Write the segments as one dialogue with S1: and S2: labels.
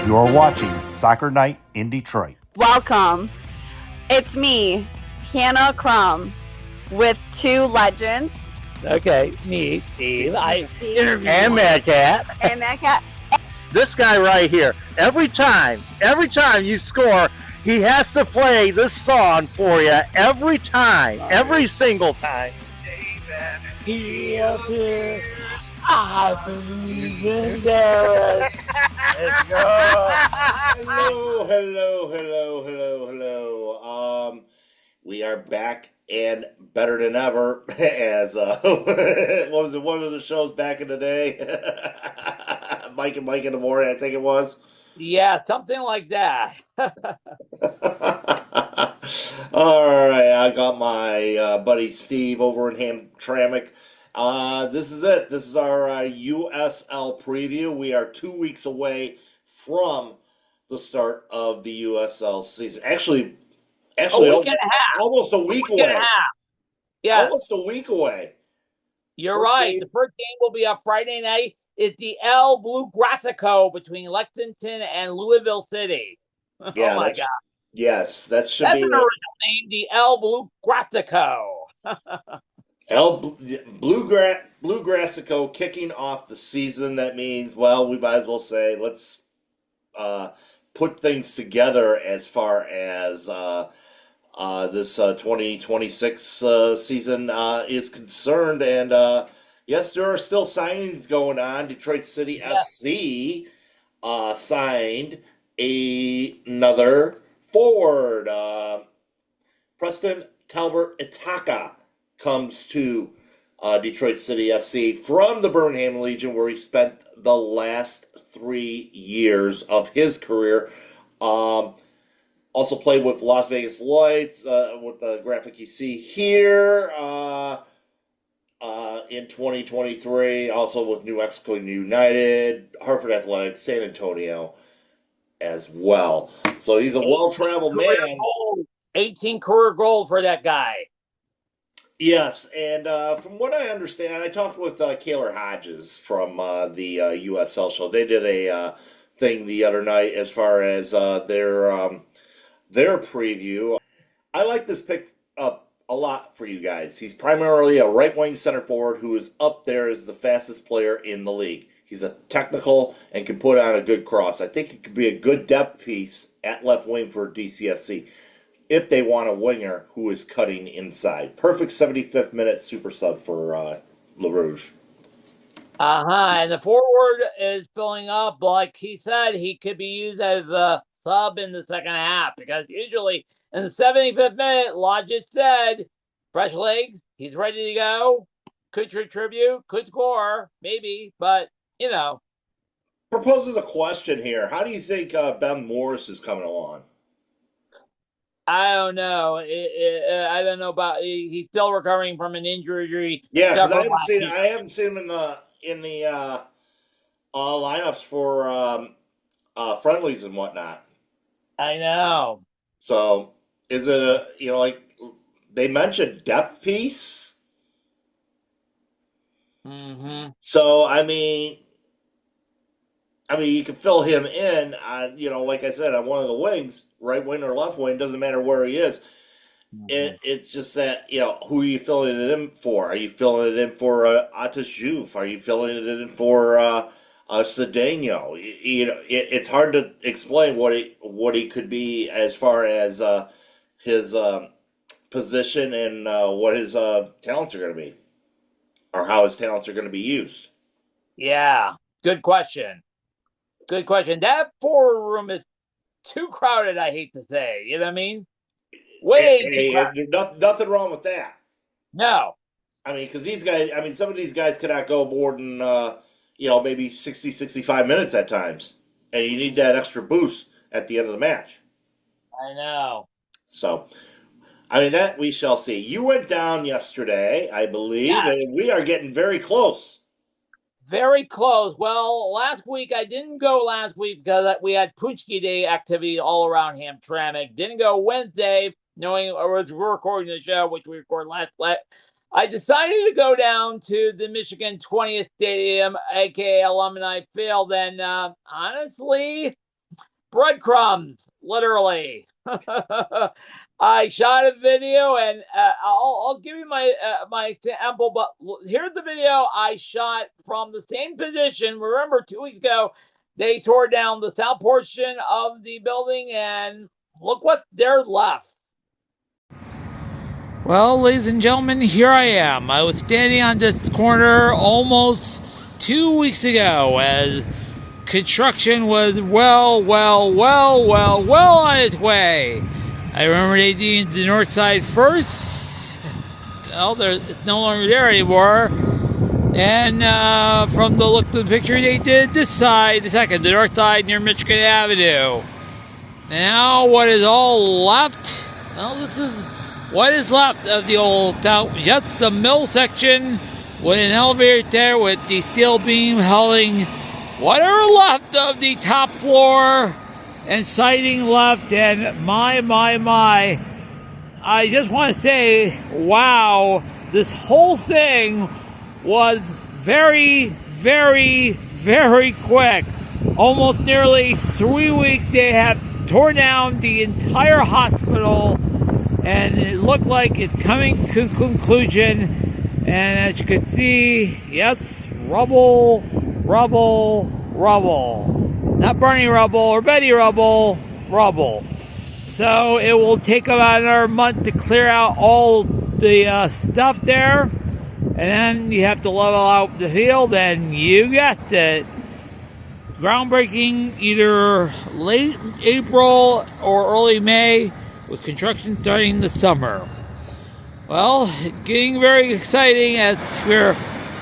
S1: You're watching Soccer Night in Detroit.
S2: Welcome. It's me, Hannah Crum, with two legends.
S3: Okay, me, Steve.
S4: And Mad Cat.
S2: And Mad Cat.
S4: This guy right here. Every time you score, he has to play this song for you every time, every single time.
S3: David, he appears. I believe in Derek.
S4: Let's go. Hello. We are back and better than ever as what was it, one of the shows back in the day? Mike and Mike in the morning, I think it was.
S3: Yeah, something like that.
S4: All right, I got my buddy Steve over in Hamtramck. This is it. This is our USL preview. We are 2 weeks away from the start of the USL season. Actually,
S3: a week and a half.
S4: Almost a week away.
S3: Yeah,
S4: almost a week away.
S3: You're right. The first game will be on Friday night. It's the El Blue Grassico between Lexington and Louisville City.
S4: Yeah,
S3: oh my God.
S4: Yes, that should
S3: That's
S4: be
S3: an original name, the El Blue Grassico.
S4: Blue Grassico kicking off the season. That means, well, we might as well say let's put things together as far as this 2026 season is concerned. And yes, there are still signings going on. Detroit City FC signed another forward. Preston Talbot Itaka comes to Detroit City SC from the Birmingham Legion, where he spent the last 3 years of his career. Also played with Las Vegas Lights, with the graphic you see here, in 2023. Also with New Mexico United, Hartford Athletics, San Antonio as well. So he's a well-traveled man.
S3: 18 career goals for that guy.
S4: Yes, and from what I understand, I talked with Kaylor Hodges from the USL show. They did a thing the other night as far as their preview. I like this pick up a lot for you guys. He's primarily a right-wing center forward who is up there as the fastest player in the league. He's a technical and can put on a good cross. I think it could be a good depth piece at left wing for DCFC if they want a winger who is cutting inside. Perfect 75th minute super sub for LaRouge.
S3: And the forward is filling up. Like he said, he could be used as a sub in the second half because usually in the 75th minute, Logic said, fresh legs, he's ready to go, could contribute, could score, maybe, but, you know.
S4: Proposes a question here. How do you think Ben Morris is coming along?
S3: I don't know. I don't know about. He's still recovering from an injury.
S4: Yeah, because I haven't seen him in the lineups for friendlies and whatnot.
S3: I know.
S4: So is it like they mentioned depth piece?
S3: Mm-hmm.
S4: So I mean, you can fill him in on, like I said, on one of the wings, right wing or left wing, doesn't matter where he is. Mm-hmm. It's just that, who are you filling it in for? Are you filling it in for Atis Jouf? Are you filling it in for Cedeno? It's hard to explain what he could be as far as his position and what his talents are going to be, or how his talents are going to be used.
S3: Yeah, good question. Good question. That forward room is too crowded, I hate to say. You know what I mean? Way too crowded.
S4: Nothing wrong with that.
S3: No.
S4: I mean, because these guys, some of these guys cannot go more than, maybe 60, 65 minutes at times. And you need that extra boost at the end of the match.
S3: I know.
S4: So, that we shall see. You went down yesterday, I believe, and we are getting very close.
S3: Very close. Well, last week, I didn't go last week because we had Punchki Day activity all around Hamtramck. Didn't go Wednesday, knowing we're recording the show, which we recorded last. I decided to go down to the Michigan 20th Stadium, aka Alumni Field, and honestly, breadcrumbs, literally. I shot a video, and I'll give you my example. But here's the video I shot from the same position. Remember, 2 weeks ago, they tore down the south portion of the building, and look what there's left. Well, ladies and gentlemen, here I am. I was standing on this corner almost 2 weeks ago as construction was well on its way. I remember they did the north side first. Well, it's no longer there anymore. And from the look of the picture, they did this side, the second, the north side near Michigan Avenue. Now, what is all left? Well, this is what is left of the old town. Just the middle section with an elevator there with the steel beam holding whatever left of the top floor and siding left. And my, I just want to say, wow, this whole thing was very quick. Almost nearly 3 weeks they have torn down the entire hospital, and it looked like it's coming to conclusion. And as you can see, yes, rubble. Not Barney rubble or Betty rubble. So it will take about another month to clear out all the stuff there. And then you have to level out the field, and you guessed it. Groundbreaking either late April or early May, with construction starting this summer. Well, getting very exciting as we're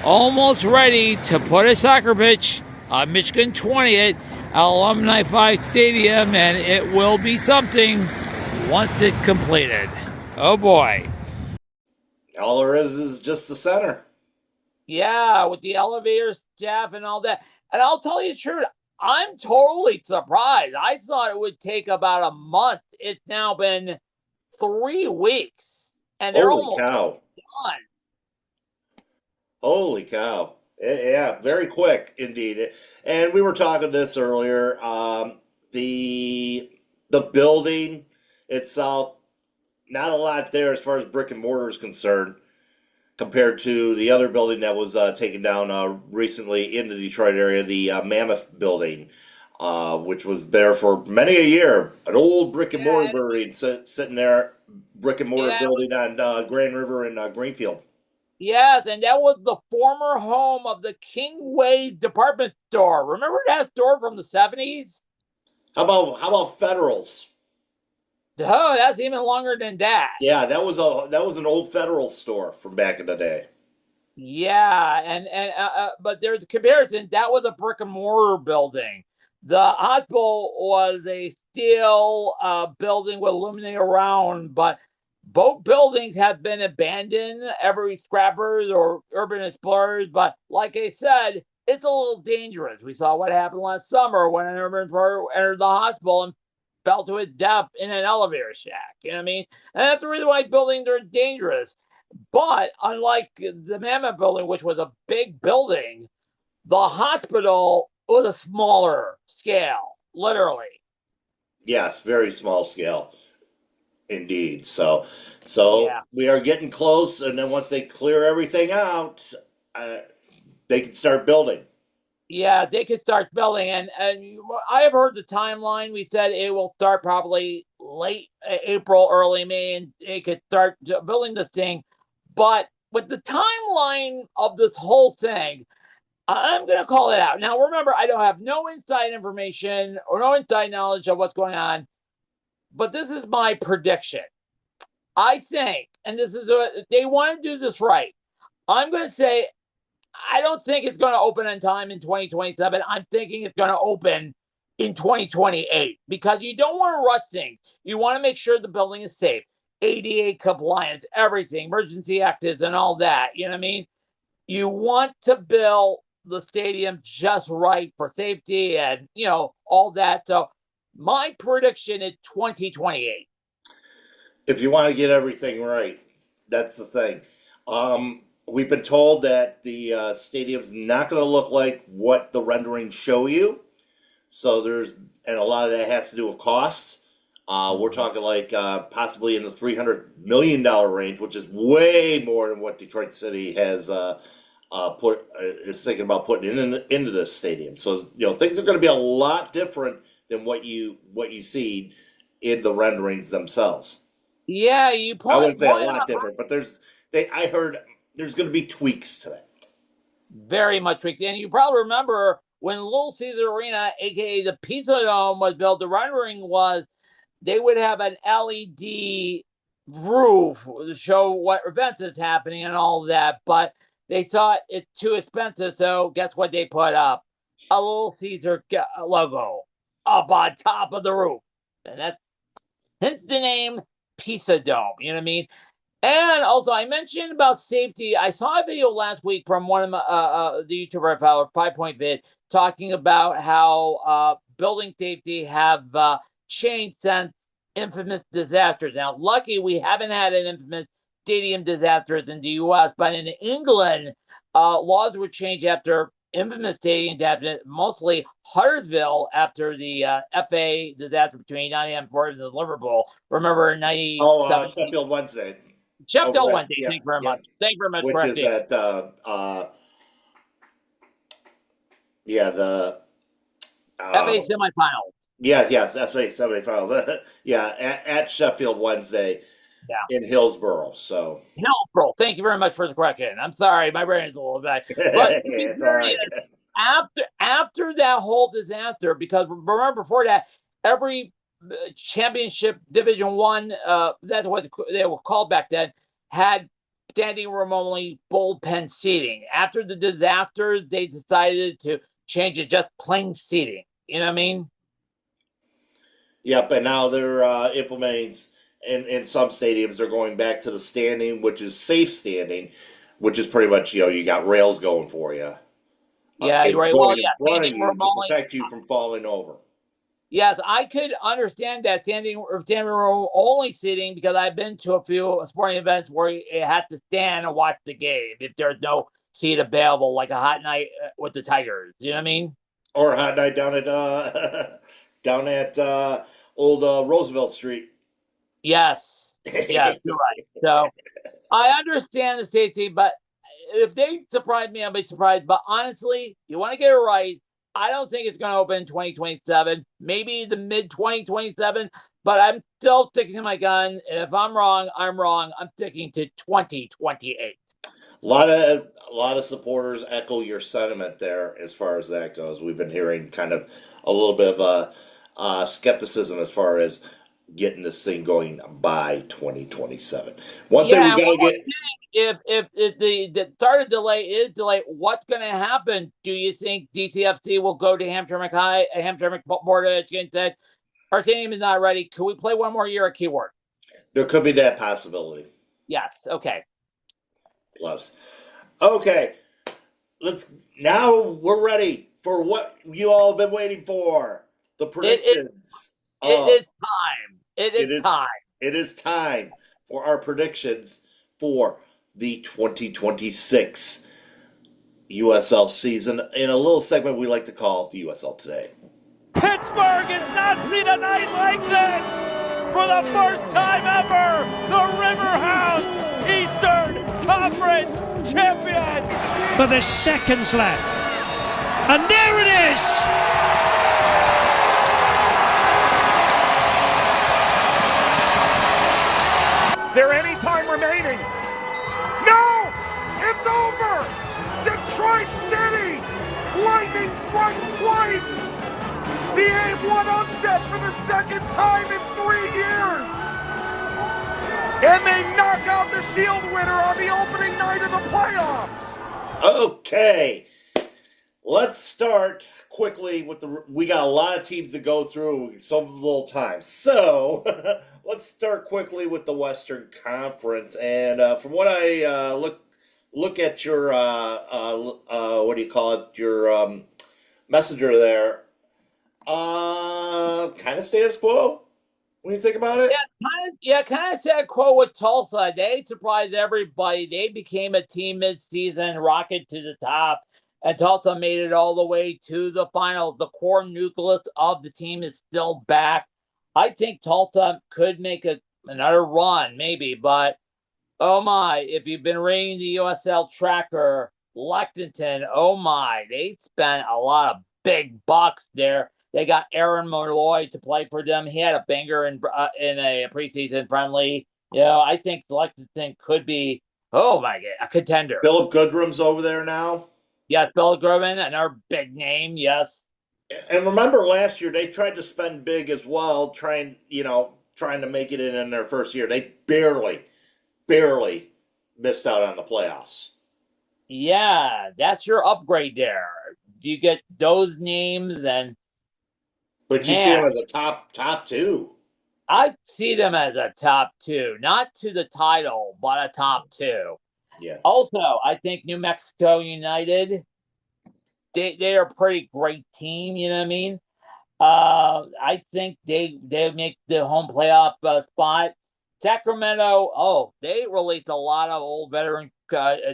S3: almost ready to put a soccer pitch on Michigan 20th at Alumni 5 Stadium, and it will be something once it's completed. Oh boy.
S4: All there is just the center.
S3: Yeah, with the elevator staff and all that. And I'll tell you the truth, I'm totally surprised. I thought it would take about a month. It's now been 3 weeks, and they're almost done.
S4: Holy cow. Yeah, very quick indeed. And we were talking this earlier. The building itself, not a lot there as far as brick and mortar is concerned, compared to the other building that was taken down recently in the Detroit area, the Mammoth building, which was there for many a year. An old brick and mortar building sitting there, brick and mortar building on Grand River in Greenfield.
S3: Yes, and that was the former home of the Kingway department store. Remember that store from the 70s?
S4: How about Federals?
S3: Oh, that's even longer than that.
S4: Yeah, that was an old Federal store from back in the day.
S3: Yeah, and but there's a comparison. That was a brick and mortar building. The hospital was a steel building with aluminum around, but both buildings have been abandoned, every scrappers or urban explorers. But like I said, it's a little dangerous. We saw what happened last summer when an urban explorer entered the hospital and fell to his death in an elevator shack. You know what I mean? And that's the reason why buildings are dangerous. But unlike the Mammoth building, which was a big building, the hospital was a smaller scale, literally.
S4: Yes, very small scale. Indeed. So yeah. We are getting close, and then once they clear everything out, they can start building.
S3: Yeah, they could start building, and I have heard the timeline. We said it will start probably late April, early May, and they could start building this thing. But with the timeline of this whole thing, I'm going to call it out. Now, remember, I don't have no inside information or no inside knowledge of what's going on. But this is my prediction. I think, and this is they want to do this right. I'm going to say, I don't think it's going to open in time in 2027. I'm thinking it's going to open in 2028 because you don't want to rush things. You want to make sure the building is safe, ADA compliance, everything, emergency exits, and all that. You know what I mean? You want to build the stadium just right for safety and all that. So my prediction is 2028.
S4: If you want to get everything right, that's the thing. We've been told that the stadium's not going to look like what the renderings show you. So and a lot of that has to do with costs. We're talking like possibly in the $300 million range, which is way more than what Detroit City has is thinking about putting into this stadium. So things are going to be a lot different than what you see in the renderings themselves.
S3: Yeah, you
S4: I wouldn't say a
S3: point
S4: lot
S3: out
S4: different, but I heard there's going to be tweaks to that.
S3: very much tricky. And you probably remember when Little Caesar Arena, aka the Pizza Dome, was built, the rendering was they would have an LED roof to show what events is happening and all of that, but they thought it's too expensive, so guess what they put up? A Little Caesar logo up on top of the roof. And that's hence the name Pizza Dome. You know what I mean? And also, I mentioned about safety. I saw a video last week from one of the YouTuber I follow, 5 Point Vid, talking about how building safety have changed since infamous disasters. Now, lucky we haven't had an infamous stadium disasters in the U.S., but in England, laws were changed after infamous stadium disaster, mostly Huddersfield after the FA disaster between 1994 and Liverpool. Remember in 97?
S4: Sheffield Wednesday.
S3: Sheffield Wednesday.
S4: Yeah,
S3: Thank you very much. Thank you very much,
S4: which is at the
S3: FA semifinals.
S4: yes, FA semifinals. Yeah, at Sheffield Wednesday in Hillsborough. So
S3: Hillsborough. Thank you very much for the correction. I'm sorry, my brain is a little bit. But
S4: it's all right.
S3: After that whole disaster, because remember before that, every championship Division One, that's what they were called back then, had standing room only bullpen seating. After the disasters, they decided to change it just plain seating. You know what I mean?
S4: Yep, and now they're implementing in some stadiums. They're going back to the standing, which is safe standing, which is pretty much you got rails going for you.
S3: Yeah, you're right.
S4: Going
S3: Well,
S4: in
S3: yeah,
S4: front of
S3: standing
S4: you
S3: room
S4: to
S3: only.
S4: protect you from falling over.
S3: Yes, I could understand that standing room only seating because I've been to a few sporting events where you had to stand and watch the game if there's no seat available, like a hot night with the Tigers. You know what I mean?
S4: Or a hot night down at old Roosevelt Street.
S3: Yes, yes, you're right. So I understand the safety, but if they surprise me, I'll be surprised. But honestly, you want to get it right. I don't think it's going to open in 2027, maybe the mid 2027, but I'm still sticking to my gun. And if I'm wrong, I'm wrong. I'm sticking to 2028.
S4: A lot of supporters echo your sentiment there as far as that goes. We've been hearing kind of a little bit of skepticism as far as getting this thing going by 2027. One thing we gotta get.
S3: If the started delay is delayed, what's going to happen? Do you think DCFC will go to Hamtramck High, Hamtramck Board of Education said, our team is not ready. Can we play one more year at Keyword?
S4: There could be that possibility.
S3: Yes. Okay.
S4: Plus, okay, now we're ready for what you all have been waiting for. The predictions.
S3: It is time. It is time.
S4: It is time for our predictions for the 2026 USL season in a little segment we like to call the USL Today.
S5: Pittsburgh has not seen a night like this! For the first time ever, the Riverhounds, Eastern Conference champion!
S6: But there's seconds left. And there it is!
S5: Is there any time remaining? No! It's over! Detroit City! Lightning strikes twice! The A1 upset for the second time in 3 years! And they knock out the Shield winner on the opening night of the playoffs!
S4: Okay, let's start quickly with we got a lot of teams to go through, some of the little time. So let's start quickly with the Western Conference. And from what I look at your what do you call it? Your messenger there. Kind of status quo when you think about it.
S3: Kind of status quo with Tulsa. They surprised everybody. They became a team mid-season, rocket to the top. and Tulsa made it all the way to the final. The core nucleus of the team is still back. I think Tulsa could make another run, maybe, but oh my, if you've been reading the USL tracker, Lexington, oh my, they spent a lot of big bucks there. They got Aaron Molloy to play for them. He had a banger in a preseason friendly. I think Lexington could be, oh my God, a contender.
S4: Philip Goodrum's over there now.
S3: Yes, Bill Groban, another big name, yes.
S4: And remember last year they tried to spend big as well, trying to make it in their first year. They barely missed out on the playoffs.
S3: Yeah, that's your upgrade there. You get those names,
S4: But you see them as a top two.
S3: I see them as a top two, not to the title, but a top two.
S4: Yeah.
S3: Also, I think New Mexico United, they are a pretty great team. You know what I mean? I think they make the home playoff spot. Sacramento, they released a lot of old veteran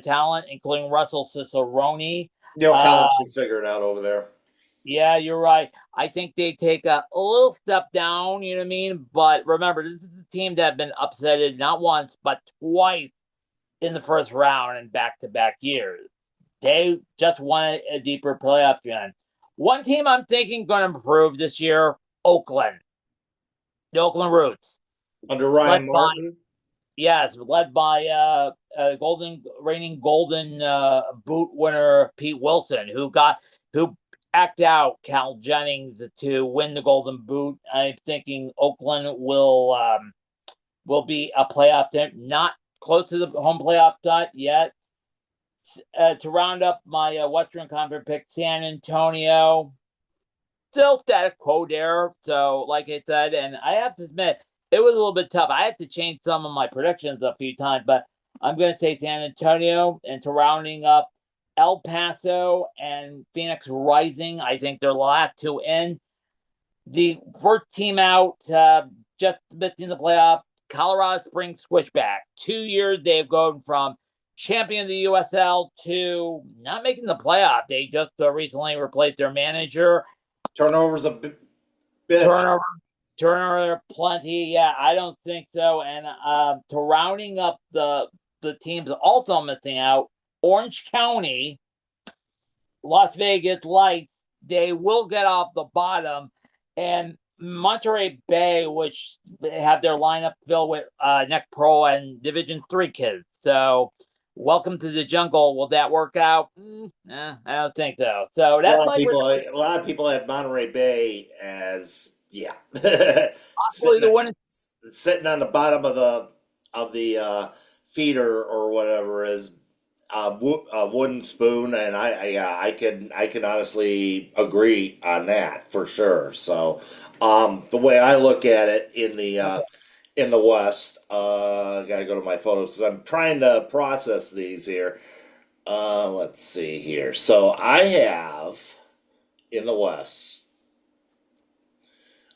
S3: talent, including Russell Cicerone.
S4: Neil Collins should figure it out over there.
S3: Yeah, you're right. I think they take a little step down, you know what I mean? But remember, this is a team that have been upsetted not once, but twice in the first round in back-to-back years. They just won a deeper playoff run. One team I'm thinking going to improve this year, Oakland. The Oakland Roots.
S4: Under Ryan Martin?
S3: Yes, led by reigning golden boot winner Pete Wilson, who act out Cal Jennings to win the Golden Boot. I'm thinking Oakland will be a playoff team, not close to the home playoff dot yet. To round up my Western Conference pick, San Antonio, still status quo there. So, like I said, and I have to admit, it was a little bit tough. I had to change some of my predictions a few times, but I'm going to say San Antonio. And to rounding up, El Paso and Phoenix Rising, I think they're the last two in. The first team out, just missing the playoff, Colorado Springs Switchback. 2 years they've gone from champion of the USL to not making the playoff. They just recently replaced their manager.
S4: Turnovers a bitch.
S3: Turnover plenty. Yeah, I don't think so. And to rounding up the teams also missing out, Orange County, Las Vegas Lights, they will get off the bottom. And Monterey Bay, which have their lineup filled with Neck Pro and Division 3 kids. So, welcome to the jungle. Will that work out? I don't think so. So, that's
S4: a lot of people have Monterey Bay as,
S3: possibly the one
S4: sitting on the bottom of the feeder or whatever is a wooden spoon, and I can honestly agree on that for sure. So the way I look at it in the West, I gotta go to my photos because I'm trying to process these here. Let's see here. So I have in the West,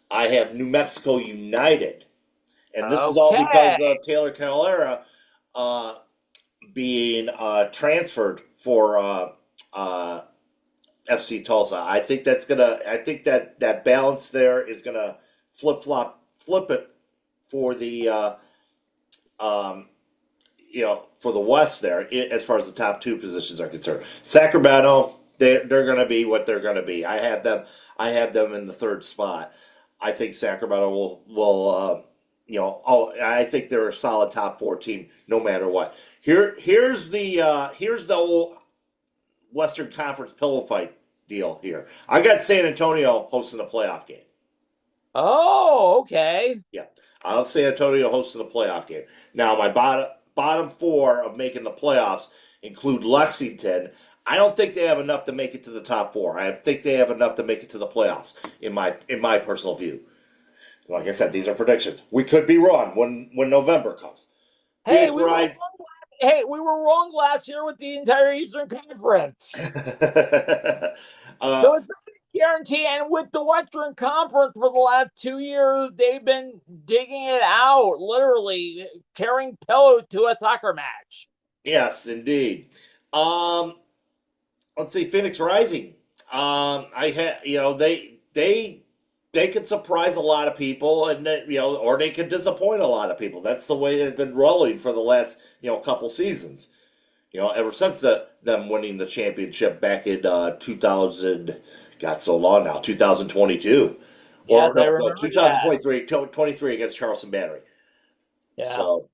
S4: I have New Mexico United, and this is all because of Taylor Calera being transferred for FC Tulsa. I think that balance there is gonna flip it for the for the West there as far as the top two positions are concerned. Sacramento, they're gonna be what they're gonna be. I have them in the third spot. I think Sacramento will I think they're a solid top 4 team no matter what. Here's the old Western Conference pillow fight deal here. I got San Antonio hosting a playoff game.
S3: Oh, okay.
S4: Yeah, I'll San Antonio hosting a playoff game. Now my bottom 4 of making the playoffs include Lexington. I don't think they have enough to make it to the top 4. I think they have enough to make it to the playoffs, in my personal view. Like I said, these are predictions. We could be wrong when November comes.
S3: Hey, we were wrong last year with the entire Eastern Conference. So it's a guarantee. And with the Western Conference for the last 2 years, they've been digging it out, literally carrying pillows to a soccer match.
S4: Yes, indeed. let's see, Phoenix Rising. I had, they could surprise a lot of people, and then, or they could disappoint a lot of people. That's the way they've been rolling for the last, couple seasons. Ever since them winning the championship back in 2000, got so long now, 2022,
S3: Yes,
S4: or
S3: I
S4: no,
S3: remember that.
S4: 2023 against Charleston Battery.
S3: Yeah.
S4: So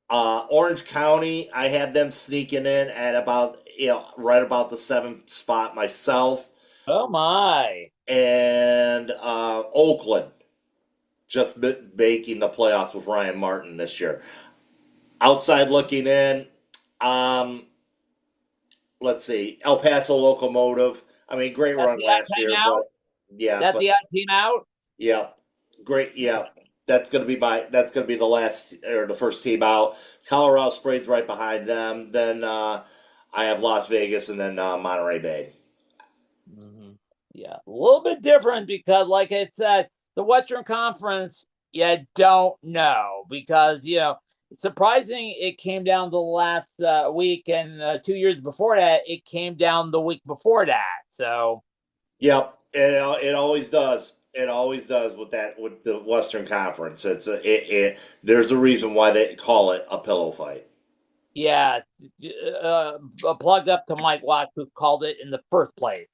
S4: Orange County, I have them sneaking in at about, right about the seventh spot myself.
S3: Oh my.
S4: And Oakland just making the playoffs with Ryan Martin this year. Outside looking in, let's see, El Paso Locomotive. I mean, great
S3: That's
S4: run
S3: the odd
S4: last
S3: team
S4: year,
S3: out.
S4: but yeah,
S3: That's
S4: but
S3: the odd team out.
S4: yeah, great, yeah. That's gonna be the last or the first team out. Colorado Springs right behind them. Then I have Las Vegas and then Monterey Bay.
S3: Hmm. Yeah, a little bit different because, like I said, the Western Conference, you don't know because it's surprising it came down the last week, and 2 years before that, it came down the week before that. So
S4: Yep, it always does. It always does with the Western Conference. There's a reason why they call it a pillow fight.
S3: yeah, plugged up to Mike Watts, who called it in the first place.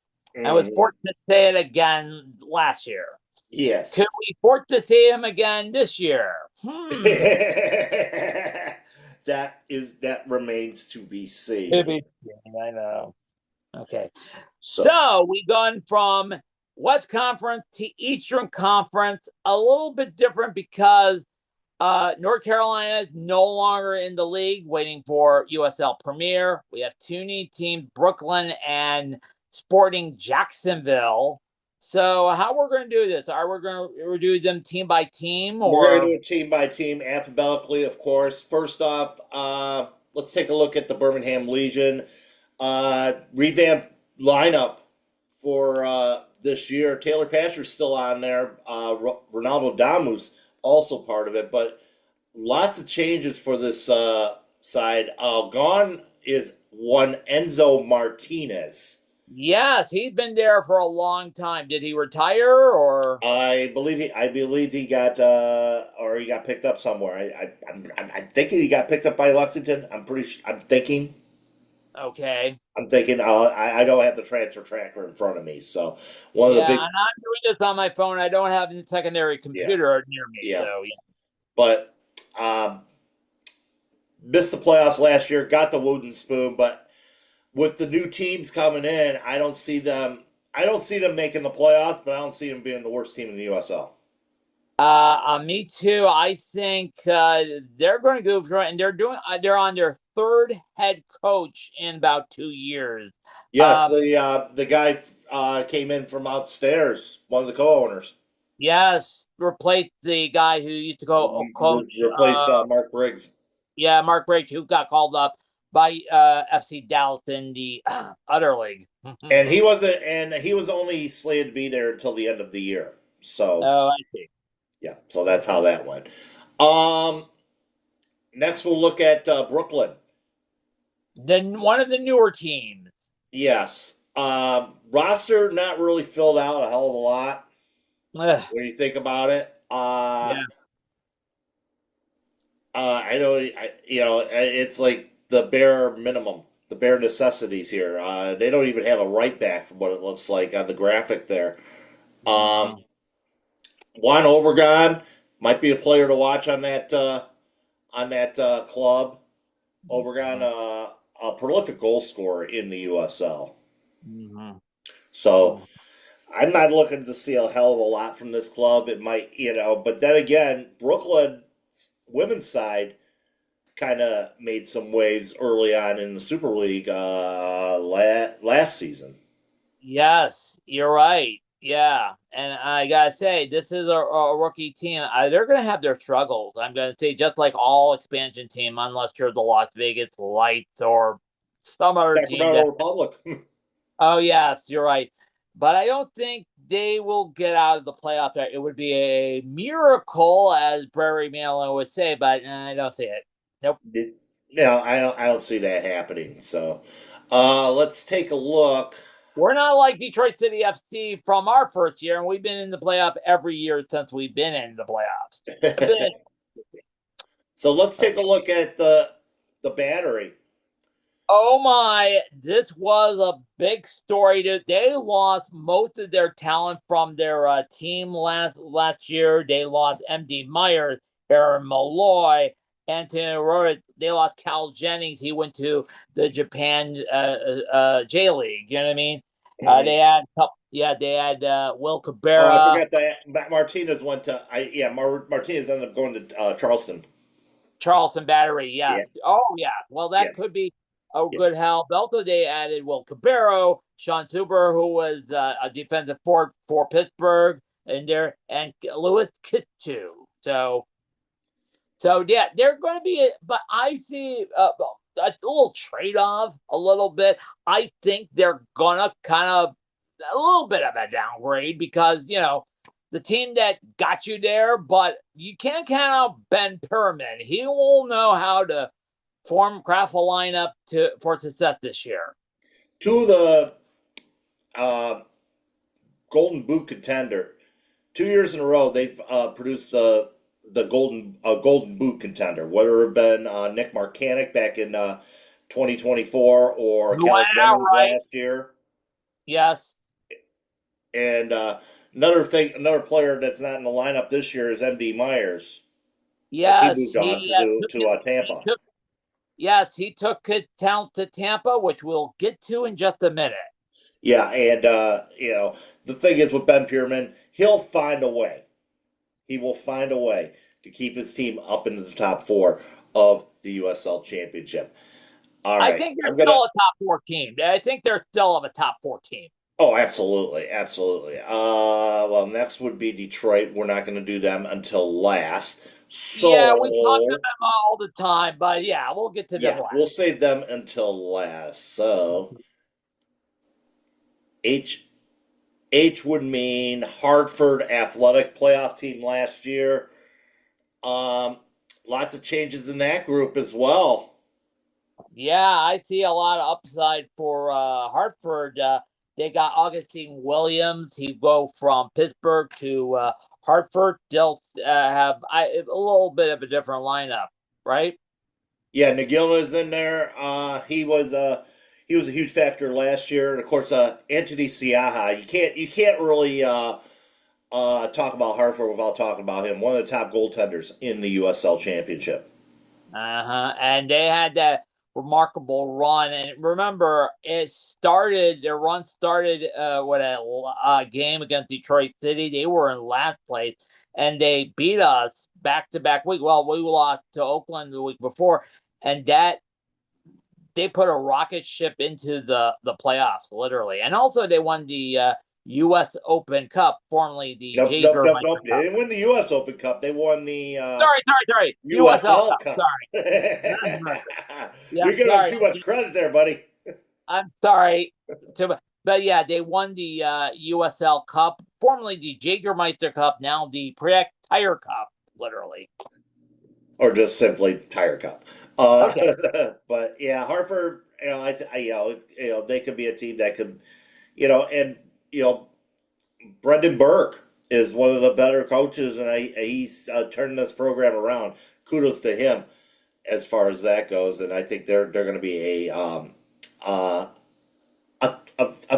S3: I was
S4: Mhm.
S3: fortunate to say it again last year.
S4: Yes.
S3: Could we afford to see him again this year?
S4: That remains to be seen.
S3: Maybe. I know. Okay.
S4: So
S3: So we've gone from West Conference to Eastern Conference, a little bit different because North Carolina is no longer in the league, waiting for USL Premier. We have two new teams, Brooklyn and Sporting Jacksonville. So how we're going to do this? Are we going to do them team by team,
S4: we're going to
S3: or
S4: do it team by team, alphabetically, of course. First off, let's take a look at the Birmingham Legion revamp lineup for this year. Taylor Pasher's still on there. Ronaldo Damu's also part of it, but lots of changes for this side. Gone is one Enzo Martinez.
S3: yes, he's been there for a long time. Did he retire or?
S4: I believe he got or he got picked up somewhere. I'm thinking he got picked up by Lexington.
S3: Okay.
S4: I'm thinking. I don't have the transfer tracker in front of me, so one of the
S3: Yeah,
S4: big
S3: and I'm doing this on my phone. I don't have a secondary
S4: yeah
S3: computer near me,
S4: yeah.
S3: so yeah.
S4: But um, missed the playoffs last year. Got the wooden spoon, but with the new teams coming in, I don't see them. I don't see them making the playoffs, but I don't see them being the worst team in the USL.
S3: Me too. I think they're going to go for it, and they're on their third head coach in about 2 years.
S4: Yes, the guy came in from upstairs, one of the co-owners.
S3: Yes, replaced the guy who used to go coach.
S4: Replaced Mark Briggs.
S3: Yeah, Mark Briggs, who got called up by FC Dallas in the other league.
S4: And he was only slated to be there until the end of the year. So
S3: Oh, I see.
S4: yeah, so that's how that went. Um, Next we'll look at Brooklyn.
S3: Then one of the newer teams.
S4: Yes, roster not really filled out a hell of a lot
S3: Ugh,
S4: when you think about it.
S3: yeah.
S4: I know, it's like the bare minimum, the bare necessities here. They don't even have a right back from what it looks like on the graphic there. Um,
S3: Mhm.
S4: Juan Obregon might be a player to watch on that club. Obregon, a prolific goal scorer in the USL.
S3: Mhm.
S4: So I'm not looking to see a hell of a lot from this club. It might, but then again, Brooklyn women's side kind of made some waves early on in the Super League last season.
S3: Yes, you're right. Yeah, and I gotta say, this is a rookie team. They're gonna have their struggles. I'm gonna say, just like all expansion team, unless you're the Las Vegas Lights or some other team.
S4: Sacramento Republic.
S3: Oh yes, you're right. But I don't think they will get out of the playoff. It would be a miracle, as Barry Manilow would say, but I don't see it. Nope.
S4: No, I don't see that happening. So, Let's take a look.
S3: We're not like Detroit City FC from our first year, and we've been in the playoff every year since we've been in the playoffs.
S4: So let's take a look at the Battery.
S3: Oh my, this was a big story. They lost most of their talent from their team last year. They lost M.D. Myers, Aaron Malloy, Anthony Roy. They lost Cal Jennings. He went to the Japan J League. You know what I mean? They had Will Cabrera.
S4: Oh, I forgot that Martinez went to. Martinez ended up going to Charleston.
S3: Charleston Battery, yes.
S4: Yeah.
S3: Oh, yeah. Well, that could be a good help. Also, they added Will Cabrera, Sean Tuber, who was a defensive forward for Pittsburgh, and Louis Kittu. So yeah, they're going to be. But I see a little trade-off, a little bit. I think they're gonna kind of a little bit of a downgrade because the team that got you there, but you can't count out Ben Perriman. He will know how to craft a lineup for success this year.
S4: Two of the Golden Boot contender. 2 years in a row, they've produced the Golden Boot contender. Whether it been Nick Marcanic back in 2024 or Cal Jennings last year.
S3: Yes.
S4: And another player that's not in the lineup this year is M.D. Myers.
S3: Yes,
S4: he moved on to Tampa.
S3: He took good talent to Tampa, which we'll get to in just a minute.
S4: Yeah, and the thing is with Ben Perriman, he'll find a way. He will find a way to keep his team up into the top 4 of the USL Championship. All right.
S3: I think they're still a top 4 team. I think they're still a top 4 team.
S4: Oh, absolutely, absolutely. Well, next would be Detroit. We're not going to do them until last. So
S3: yeah, we talk about them all the time, but yeah, we'll get to them last.
S4: We'll save them until last. So H would mean Hartford Athletic playoff team last year. Lots of changes in that group as well.
S3: Yeah, I see a lot of upside for Hartford. They got Augustine Williams. He go from Pittsburgh to Hartford. They'll have a little bit of a different lineup, right?
S4: Yeah, Nagilna is in there. He was a huge factor last year, and of course, Anthony Siaha. You can't really talk about Hartford without talking about him. One of the top goaltenders in the USL Championship.
S3: And they had that remarkable run, and remember, their run started with a game against Detroit City. They were in last place, and they beat us back-to-back week. Well, we lost to Oakland the week before, and that they put a rocket ship into the playoffs, literally. And also, they won the U.S. Open Cup, formerly the Jaeger.
S4: Nope. They didn't win the U.S. Open Cup. They won the
S3: sorry.
S4: USL Cup.
S3: Sorry.
S4: You're giving them too much credit there, buddy.
S3: I'm sorry. But yeah, they won the USL Cup, formerly the Jägermeister Cup, now the Protect Tire Cup, literally.
S4: Or just simply Tire Cup.
S3: Okay.
S4: But yeah, Hartford, they could be a team that could, Brendan Burke is one of the better coaches, and he's turning this program around. Kudos to him as far as that goes, and I think they're going to be a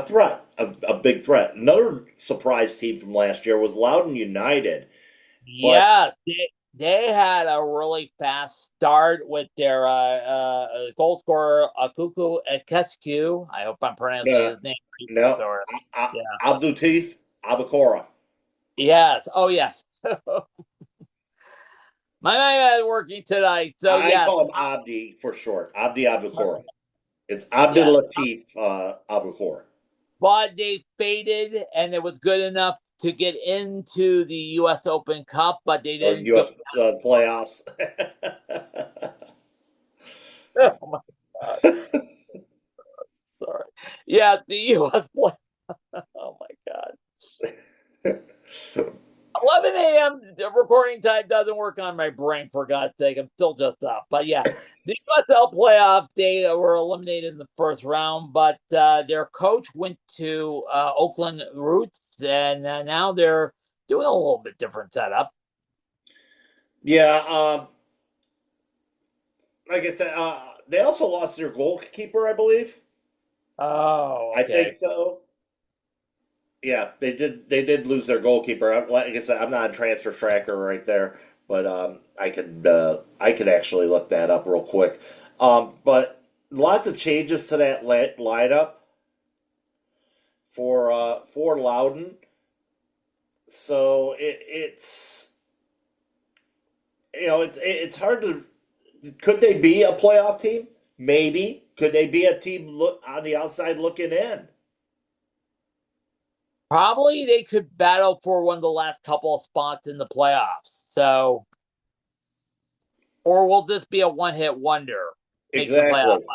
S4: threat, a big threat. Another surprise team from last year was Loudoun United.
S3: Yeah, they had a really fast start with their goal scorer Akuku Ekescu. I hope I'm pronouncing his name.
S4: No, Abdulatif Abakora.
S3: Yes. Oh, yes. My mind is working tonight. So
S4: I call him Abdi for short. Abdi Abakora. It's Abdulatif Abakora. But
S3: they faded, and it was good enough to get into the U.S. Open Cup, but they didn't.
S4: U.S. Playoffs.
S3: Oh my God. Sorry. Yeah, the U.S. playoffs. Oh my God. 11 a.m. recording time doesn't work on my brain, for God's sake. I'm still just up. But yeah, the USL playoffs, they were eliminated in the first round, but their coach went to Oakland Roots, and now they're doing a little bit different setup.
S4: Yeah, like I said, they also lost their goalkeeper, I believe.
S3: Oh,
S4: I
S3: okay.
S4: think so. Yeah, they did. They did lose their goalkeeper. Like I said, I'm not a transfer tracker right there, but I could actually look that up real quick. But lots of changes to that lineup for Loudon. So it's it's hard to. Could they be a playoff team? Maybe. Could they be a team look on the outside looking in?
S3: Probably they could battle for one of the last couple of spots in the playoffs. So, or will this be a one-hit wonder? Make the
S4: Exactly.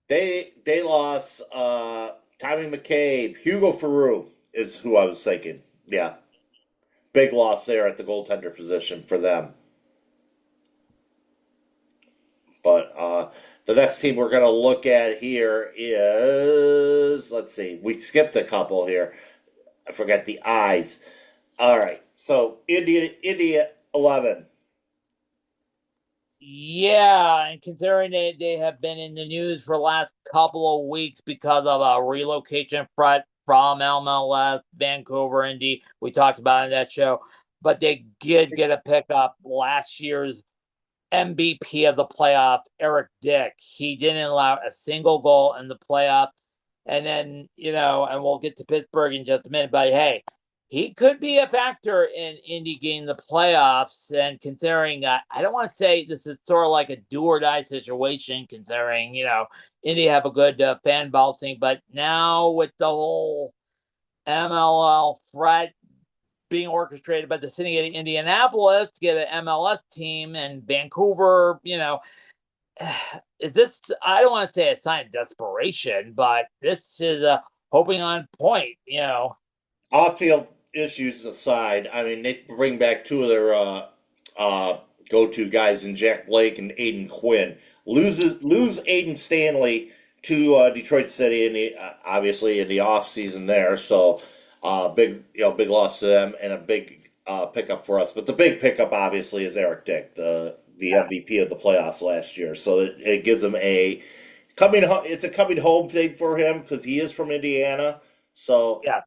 S3: playoff.
S4: They lost Tommy McCabe, Hugo Farou is who I was thinking. Yeah, big loss there at the goaltender position for them. But the next team we're going to look at here is, let's see, we skipped a couple here. I forgot the I's. All right, so India 11.
S3: Yeah, and considering they have been in the news for the last couple of weeks because of a relocation threat from MLS, Vancouver, Indy, we talked about it in that show, but they did get a pickup last year's MVP of the playoffs, Eric Dick. He didn't allow a single goal in the playoff. And then, and we'll get to Pittsburgh in just a minute, but hey, he could be a factor in Indy getting the playoffs. And considering, I don't want to say this is sort of like a do or die situation, considering, Indy have a good fan bouncing, but now with the whole MLL threat being orchestrated by the city of Indianapolis to get an MLS team, and Vancouver, is this, I don't want to say a sign of desperation, but this is a hoping on point,
S4: Off-field issues aside, I mean, they bring back two of their go-to guys in Jack Blake and Aiden Quinn. Lose Aiden Stanley to Detroit City in the obviously in the off season there. So big loss to them and a big pickup for us. But the big pickup obviously is Eric Dick, the MVP of the playoffs last year. So it gives him it's a coming home thing for him because he is from Indiana. So
S3: yeah.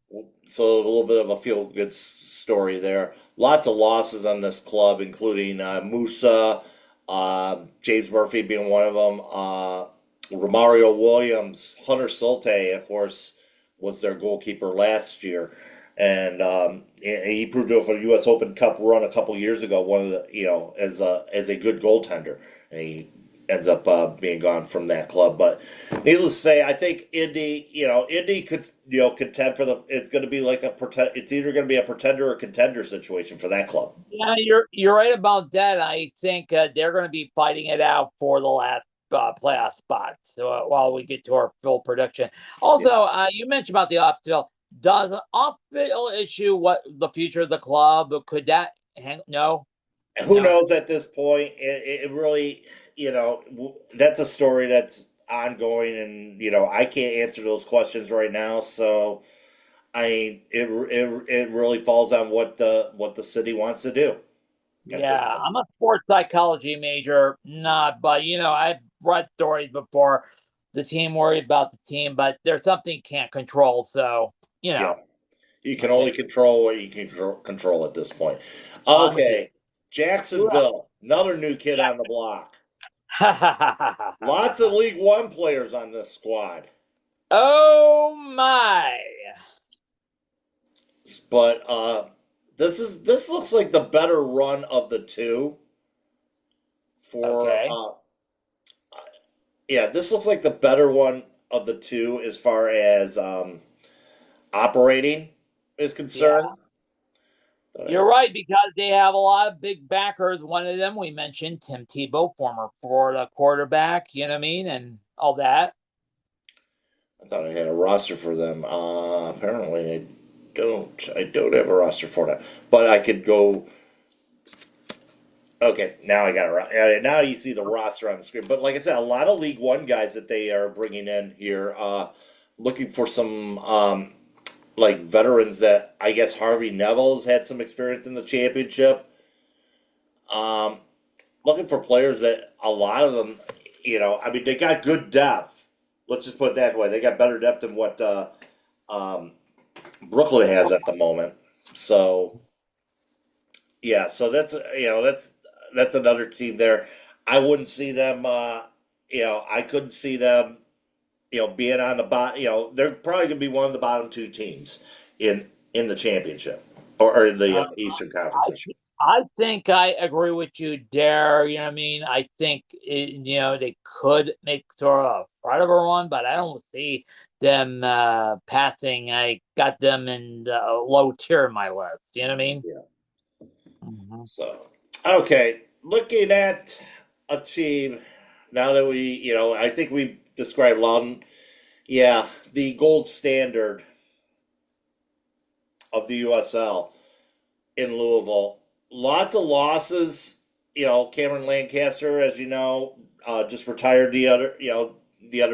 S4: So a little bit of a feel-good story there. Lots of losses on this club, including Musa, James Murphy being one of them, Romario Williams, Hunter Solte, of course, was their goalkeeper last year, and he proved it for the U.S. Open Cup run a couple years ago. One of the as a good goaltender, and he ends up being gone from that club. But needless to say, I think Indy could contend for the. It's going to be like it's either going to be a pretender or contender situation for that club.
S3: Yeah, you're right about that. I think they're going to be fighting it out for the last playoff spots while we get to our full prediction. Also, you mentioned about the off-field. Does an off-field issue what the future of the club? Could that hang? No.
S4: Who knows at this point? It really, that's a story that's ongoing, and I can't answer those questions right now. So, it really falls on what the city wants to do.
S3: Yeah, I'm a sports psychology major, but I've read stories before. The team worried about the team, but there's something you can't control. So,
S4: Yeah. You can only control what you can control at this point. Okay. Jacksonville, another new kid on the block. Lots of League One players on this squad.
S3: Oh my!
S4: But this looks like the better run of the two. This looks like the better one of the two as far as operating is concerned.
S3: Yeah. You're right, because they have a lot of big backers. One of them we mentioned, Tim Tebow, former Florida quarterback, you know what I mean, and all that.
S4: I thought I had a roster for them. Apparently I don't have a roster for that, but I could go. Okay, now I got it. Now you see the roster on the screen. But like I said, a lot of League One guys that they are bringing in here, looking for some like veterans that I guess Harvey Neville's had some experience in the championship. Um, Looking for players that a lot of them, I mean, they got good depth. Let's just put it that way. They got better depth than what Brooklyn has at the moment. So yeah, so that's another team there. I wouldn't see them. I couldn't see them. Being on the bottom. They're probably going to be one of the bottom two teams in the championship or in the Eastern Conference this year.
S3: I think I agree with you, Dare. You know what I mean? I think they could make sort of a front of a run, but I don't see them passing. I got them in the low tier of my list. You know what I mean?
S4: Yeah.
S3: Mm-hmm.
S4: So okay, looking at a team now that I think we described Loudon. Yeah, the gold standard of the USL in Louisville. Lots of losses. Cameron Lancaster, as you know, just retired the other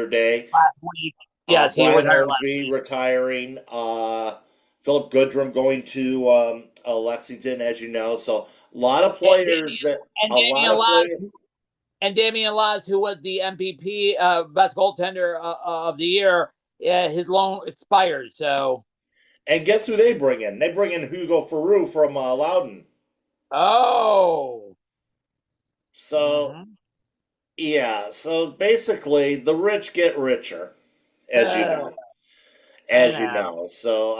S4: day.
S3: Last week, yes, he
S4: Brian
S3: retired
S4: Ormsby retiring. Philip Goodrum going to Lexington, as you know. So a lot of players
S3: and Damian Laz, who was the MVP, best goaltender of the year, his loan expired. So,
S4: and guess who they bring in? They bring in Hugo Farou from Loudon.
S3: oh,
S4: So yeah, so basically the rich get richer, as you know. So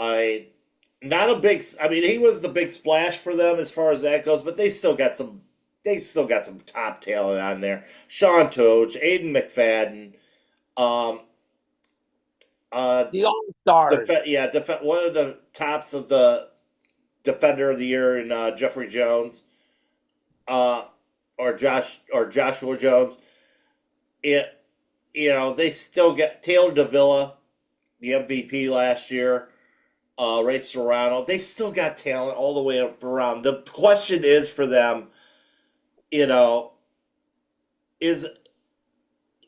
S4: not a big. I mean, he was the big splash for them as far as that goes, but they still got some. They still got some top talent on there. Sean Toge, Aiden McFadden,
S3: the All Stars.
S4: One of the tops of the defender of the year in Jeffrey Jones, or Joshua Jones. They still get Taylor Davila, the MVP last year. Ray Serrano, they still got talent all the way up around. The question is for them, is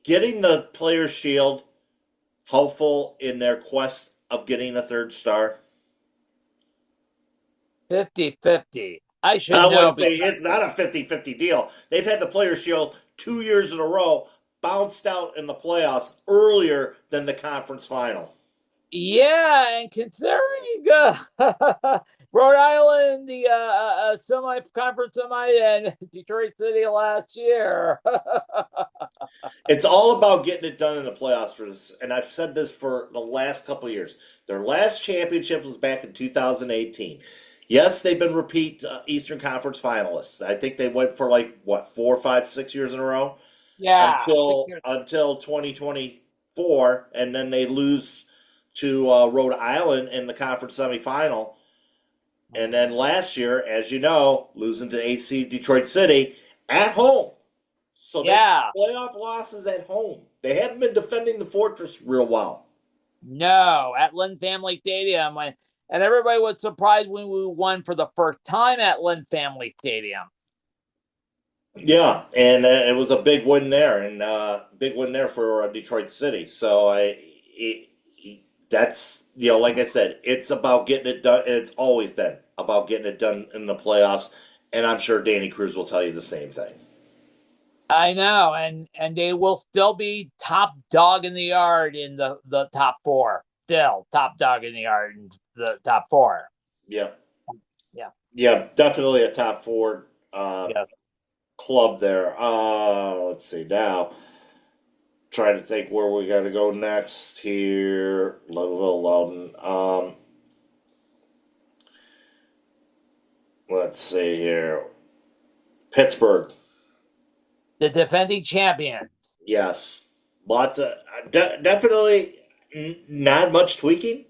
S4: getting the Players' Shield helpful in their quest of getting a third star?
S3: 50-50. I should
S4: I
S3: know.
S4: would say it's not a 50-50 deal. They've had the Players' Shield 2 years in a row, bounced out in the playoffs earlier than the conference final.
S3: Yeah, and considering Rhode Island, the semi-conference semi, and Detroit City last year.
S4: It's all about getting it done in the playoffs for this, and I've said this for the last couple of years. Their last championship was back in 2018. Yes, they've been repeat Eastern Conference finalists. I think they went for 4, 5, 6 years in a row.
S3: Yeah,
S4: until 2024, and then they lose to Rhode Island in the conference semifinal. And then last year, as you know, losing to AC Detroit City at home. So they playoff losses at home. They haven't been defending the Fortress real well.
S3: No, at Lynn Family Stadium, and everybody was surprised when we won for the first time at Lynn Family Stadium.
S4: Yeah, and it was a big win there, and big win there for Detroit City. So that's like I said, it's about getting it done, and it's always been about getting it done in the playoffs. And I'm sure Danny Cruz will tell you the same thing.
S3: I know, and they will still be top dog in the yard in the top four. Still top dog in the yard in the top four.
S4: Yeah.
S3: Yeah.
S4: Yeah, definitely a top four
S3: Yeah.
S4: club there. Let's see now. Trying to think where we got to go next here. Louisville, Loudon. Let's see here. Pittsburgh.
S3: The defending champions.
S4: Yes. Lots of definitely not much tweaking.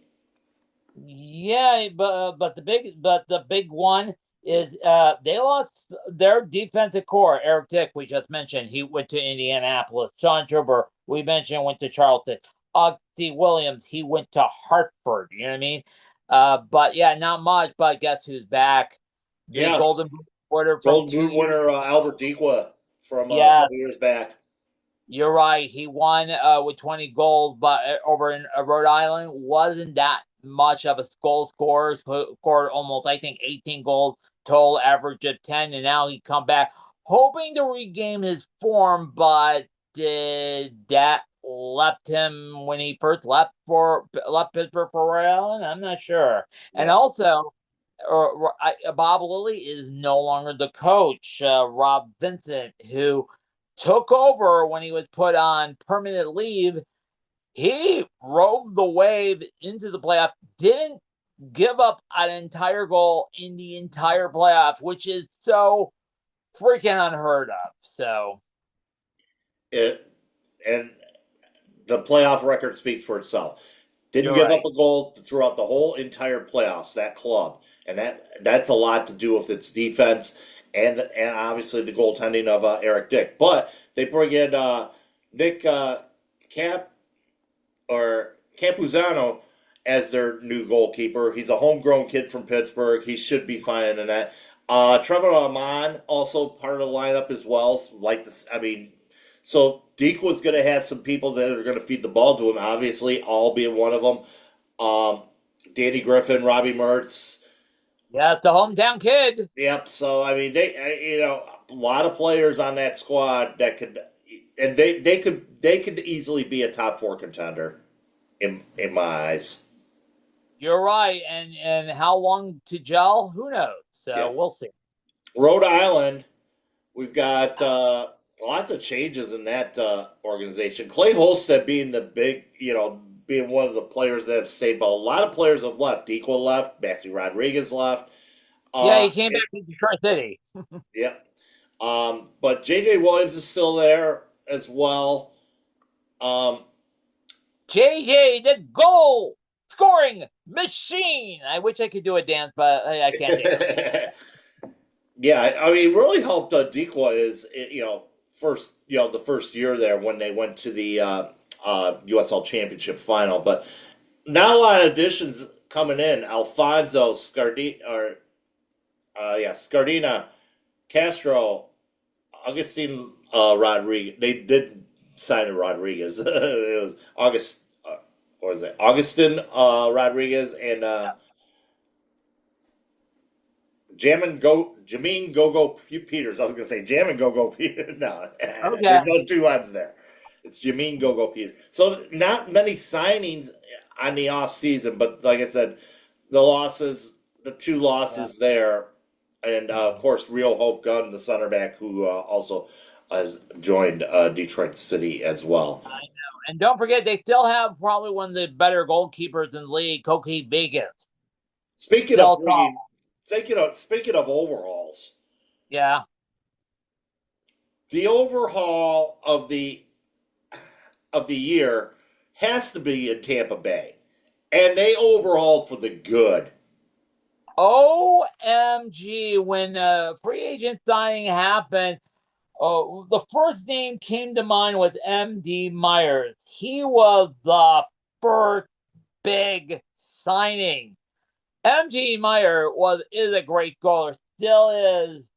S3: Yeah, but the big one is they lost their defensive core. Eric Dick, we just mentioned, he went to Indianapolis. Sean Truber, we mentioned, went to Charlton. Oxy Williams, he went to Hartford. You know what I mean? But yeah, not much. But guess who's back? The
S4: Yeah,
S3: Golden Boot winner from
S4: Golden
S3: 2
S4: Boot
S3: years.
S4: winner Albert Dequa from a
S3: Yeah,
S4: couple years back.
S3: you're right. He won with 20 goals, but over in Rhode Island wasn't that much of a goal scorer. Scored almost, I think, 18 goals total, average of 10, and now he come back hoping to regain his form. But did that left him when he first left Pittsburgh for Rhode Island? I'm not sure. And
S4: Yeah.
S3: also, Bob Lilly is no longer the coach. Rob Vincent, who took over when he was put on permanent leave, he rode the wave into the playoff, didn't give up an entire goal in the entire playoff, which is so freaking unheard of. So,
S4: And the playoff record speaks for itself. Didn't
S3: you're
S4: give
S3: right.
S4: up a goal throughout the whole entire playoffs, that club. And that's a lot to do with its defense and obviously the goaltending of Eric Dick. But they bring in Nick Campuzano as their new goalkeeper. He's a homegrown kid from Pittsburgh. He should be fine in that. Trevor Amon also part of the lineup as well. Like this, I mean, so Deke was going to have some people that are going to feed the ball to him. Obviously, all being one of them. Danny Griffin, Robbie Mertz.
S3: Yeah, the hometown kid.
S4: Yep. So I mean, a lot of players on that squad that could, and they could easily be a top 4 contender in my eyes.
S3: You're right. And how long to gel? Who knows? So
S4: Yeah.
S3: we'll see.
S4: Rhode Island, we've got lots of changes in that organization. Clay Holstead being the big, being one of the players that have stayed, but a lot of players have left. Dequel left, Maxi Rodriguez left.
S3: Yeah, he came back to Detroit City.
S4: Yeah. But JJ Williams is still there as well.
S3: JJ, the goal scoring machine. I wish I could do a dance, but I can't dance.
S4: Yeah, I mean, really helped Decoy is the first year there when they went to the USL Championship final. But not a lot of additions coming in. Alfonso Scardina, Castro, Augustine Rodriguez. They did sign Rodriguez. It was Augustin Rodriguez and Jameen Gogo Peters. I was going to say Jammin Gogo Peters. No,
S3: Okay.
S4: there's no 2 M's there. It's Jameen Gogo Peters. So not many signings on the off season, but like I said, the 2 losses there, and of course, Real Hope Gunn, the center back, who also has joined Detroit City as well.
S3: I know. And don't forget, they still have probably one of the better goalkeepers in the league, Koki Vegas.
S4: Speaking of overhauls,
S3: yeah,
S4: the overhaul of the year has to be in Tampa Bay, and they overhauled for the good.
S3: OMG, when free agent signing happened, the first name came to mind was M.D. Myers. He was the first big signing. M.D. Meyer is a great goaler, still is,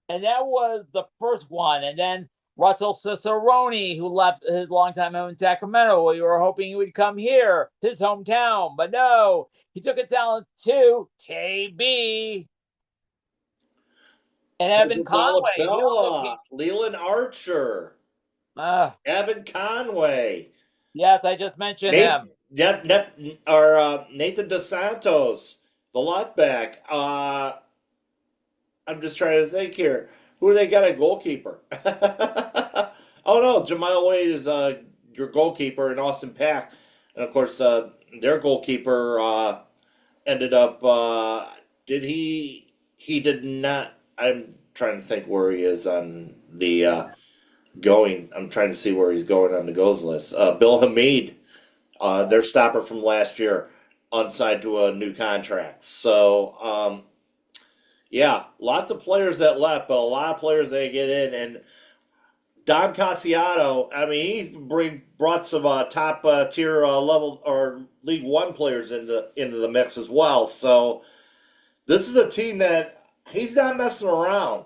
S3: and that was the first one. And then Russell Cicerone, who left his longtime home in Sacramento. We were hoping he would come here, his hometown, but no, he took it down to KB. And Evan Conway.
S4: Leland Archer. Evan Conway.
S3: Yes, I just mentioned him.
S4: Nathan DeSantos, the left back. I'm just trying to think here. Who they got a goalkeeper? Oh no, Jamal Wade is your goalkeeper, and Austin Pack, and of course their goalkeeper ended up. Did he? He did not. I'm trying to think where he is on the going. I'm trying to see where he's going on the goals list. Bill Hamid, their stopper from last year, unsigned to a new contract. So, yeah, lots of players that left, but a lot of players that get in. And Don Casiato, I mean, he's brought some top tier level or League One players into the mix as well. So this is a team that he's not messing around.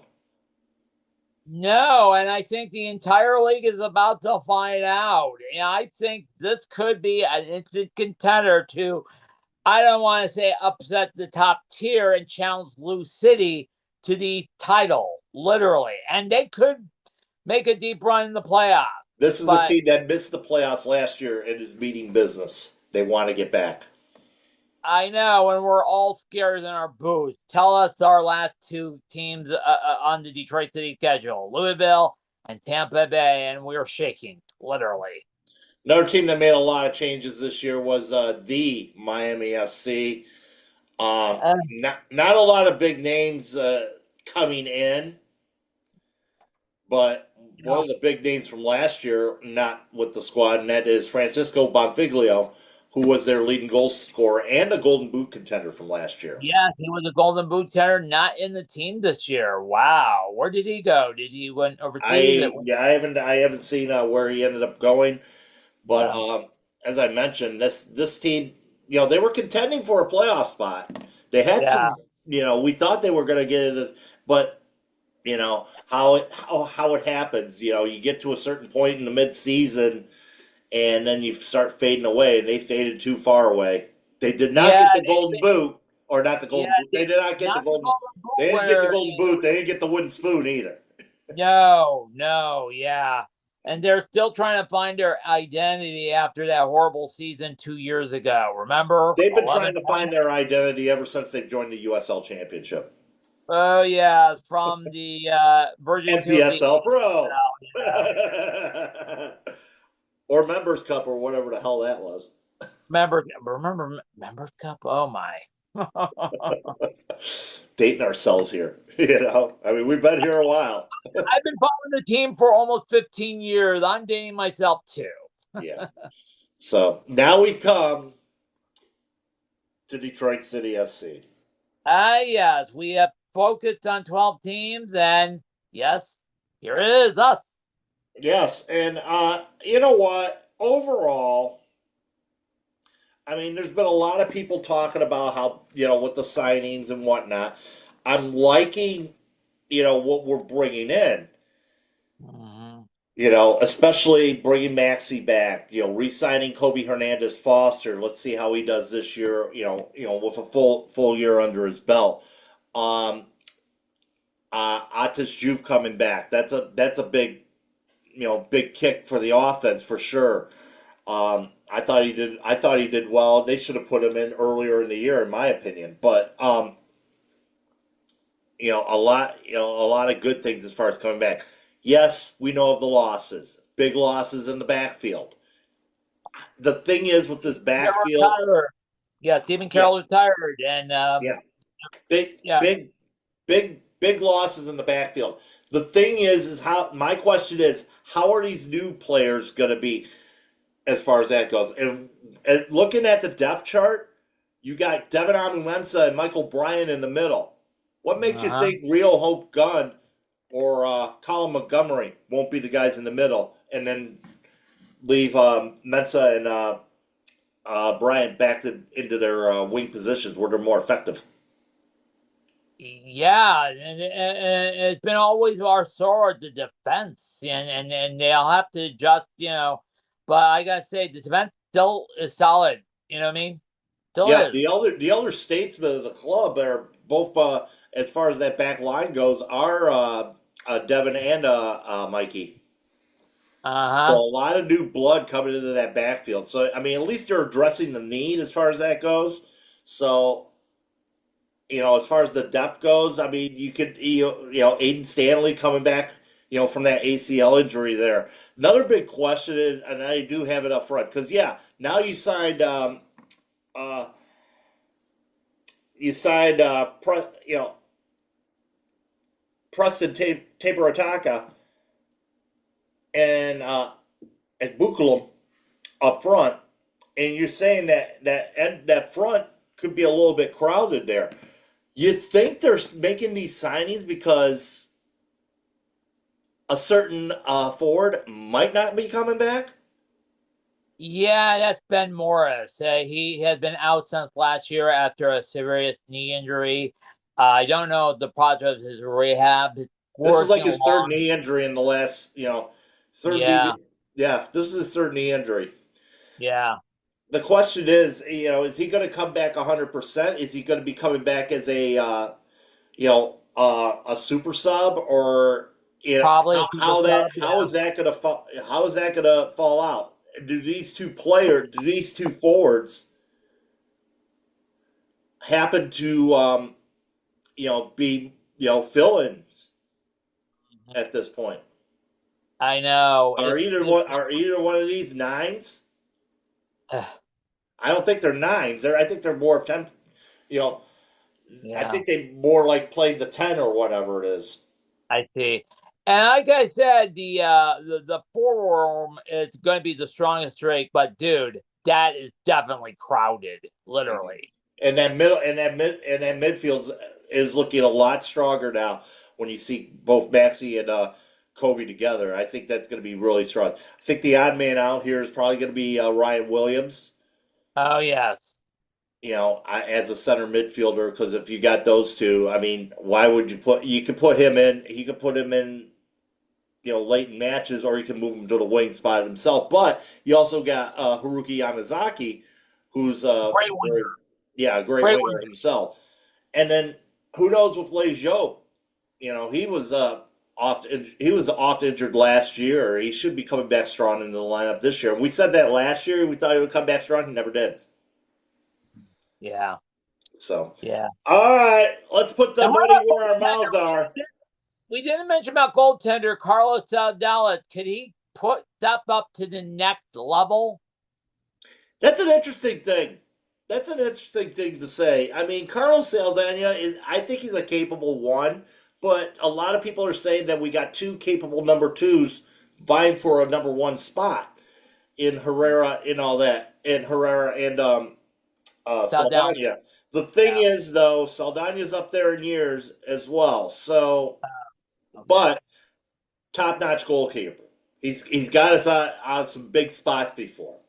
S3: No, and I think the entire league is about to find out. And I think this could be an instant contender to, I don't want to say upset the top tier and challenge Blue City to the title, literally. And they could make a deep run in the playoffs.
S4: This is a
S3: But
S4: team that missed the playoffs last year and is meeting business. They want to get back.
S3: I know, and we're all scared in our booth. Tell us our last two teams on the Detroit City schedule, Louisville and Tampa Bay, and we're shaking, literally.
S4: Another team that made a lot of changes this year was the Miami FC. Not a lot of big names coming in, but one of the big names from last year, not with the squad, and that is Francisco Bonfiglio, who was their leading goal scorer and a Golden Boot contender from last year.
S3: Yes, he was a Golden Boot contender, not in the team this year. Wow, where did he go? Did he went overseas?
S4: I haven't seen where he ended up going, but as I mentioned, this team, they were contending for a playoff spot. They had some, we thought they were going to get it, but how it happens. You get to a certain point in the mid-season, and then you start fading away. And they faded too far away. They did not get the Golden Boot, or not the Golden Boot. They did not get the Golden Boot. They didn't get the Golden Boot. They didn't get the wooden spoon either.
S3: No, yeah. And they're still trying to find their identity after that horrible season 2 years ago. Remember?
S4: They've been trying to find their identity ever since they've joined the USL Championship.
S3: Oh, yeah, from the version 2
S4: NPSL Pro.
S3: Yeah.
S4: Or Members Cup or whatever the hell that was.
S3: Remember Members Cup? Oh, my.
S4: Dating ourselves here. I mean, we've been here a while.
S3: I've been following the team for almost 15 years. I'm dating myself, too.
S4: Yeah. So now we come to Detroit City FC.
S3: Yes, we have focused on 12 teams, and yes, here it is, us.
S4: Yes, and you know what? Overall, I mean, there's been a lot of people talking about how, with the signings and whatnot. I'm liking, what we're bringing in.
S3: Mm-hmm.
S4: Especially bringing Maxi back, re-signing Kobe Hernandez Foster. Let's see how he does this year, with a full year under his belt. Atis Juve coming back. That's a big, big kick for the offense for sure. I thought he did well. They should have put him in earlier in the year, in my opinion. But a lot of good things as far as coming back. Yes, we know of the losses, big losses in the backfield. The thing is with this backfield,
S3: Stephen Carroll retired, and
S4: big losses in the backfield. The thing is how my question is, how are these new players going to be as far as that goes? And looking at the depth chart, you got Devin Amumensa and Michael Bryan in the middle. What makes you think Rio Hope Gunn or Colin Montgomery won't be the guys in the middle, and then leave Mensa and Bryant back into their wing positions where they're more effective?
S3: Yeah, and it's been always our sword, the defense, and they'll have to adjust, But I gotta say, the defense still is solid. You know what I mean? Still is.
S4: The elder statesmen of the club are both, as far as that back line goes, are Devin and Mikey. So a lot of new blood coming into that backfield. So I mean, at least they're addressing the need as far as that goes. So as far as the depth goes, I mean, you could Aiden Stanley coming back, from that ACL injury there. Another big question is, and I do have it up front because now you signed Preston Tabarataka and Bukulum up front, and you're saying that front could be a little bit crowded there. You think they're making these signings because a certain forward might not be coming back.
S3: Yeah, that's Ben Morris. He has been out since last year after a serious knee injury. I don't know the progress of his rehab. It's
S4: This is like
S3: working
S4: his third
S3: along.
S4: knee injury in the last, third
S3: Yeah,
S4: knee. Yeah, this is his third knee injury.
S3: yeah.
S4: The question is he going to come back 100%? Is he going to be coming back as a super sub, or
S3: Probably a super sub.
S4: how
S3: Yeah.
S4: is that going to fall out? Do these two forwards happen to be fill-ins at this point?
S3: I know.
S4: Are either one of these nines? I don't think they're nines. I think they're more of 10. You know, I
S3: Yeah,
S4: think they more like played the 10 or whatever it is.
S3: I see. And like I said, the forearm is going to be the strongest streak, but dude, that is definitely crowded, literally.
S4: And that midfield is looking a lot stronger now when you see both Maxi and Kobe together. I think that's going to be really strong. I think the odd man out here is probably going to be Ryan Williams.
S3: Oh yes.
S4: As a center midfielder, because if you got those two, I mean, why would you could put him in, he could put him in, late in matches, or you can move him to the wing spot himself. But you also got Haruki Yamazaki, who's
S3: Great winger.
S4: a great
S3: Great
S4: winger
S3: winger.
S4: himself. And then who knows with Lejeune? He was oft injured last year. He should be coming back strong into the lineup this year. And we said that last year. We thought he would come back strong. He never did.
S3: Yeah.
S4: So,
S3: Yeah.
S4: all right, let's put the
S3: And what
S4: money
S3: about
S4: where our
S3: goaltender?
S4: mouths are.
S3: We didn't mention about goaltender Carlos Saldala. Could he step up to the next level?
S4: That's an interesting thing. That's an interesting thing to say. I mean, Carlos Saldana I think he's a capable one, but a lot of people are saying that we got two capable number twos vying for a number one spot in Herrera and all that, in Herrera and
S3: Saldana.
S4: Saldana. The thing is, though, Saldana's up there in years as well. So,
S3: Okay.
S4: but top-notch goalkeeper. He's got us on some big spots before.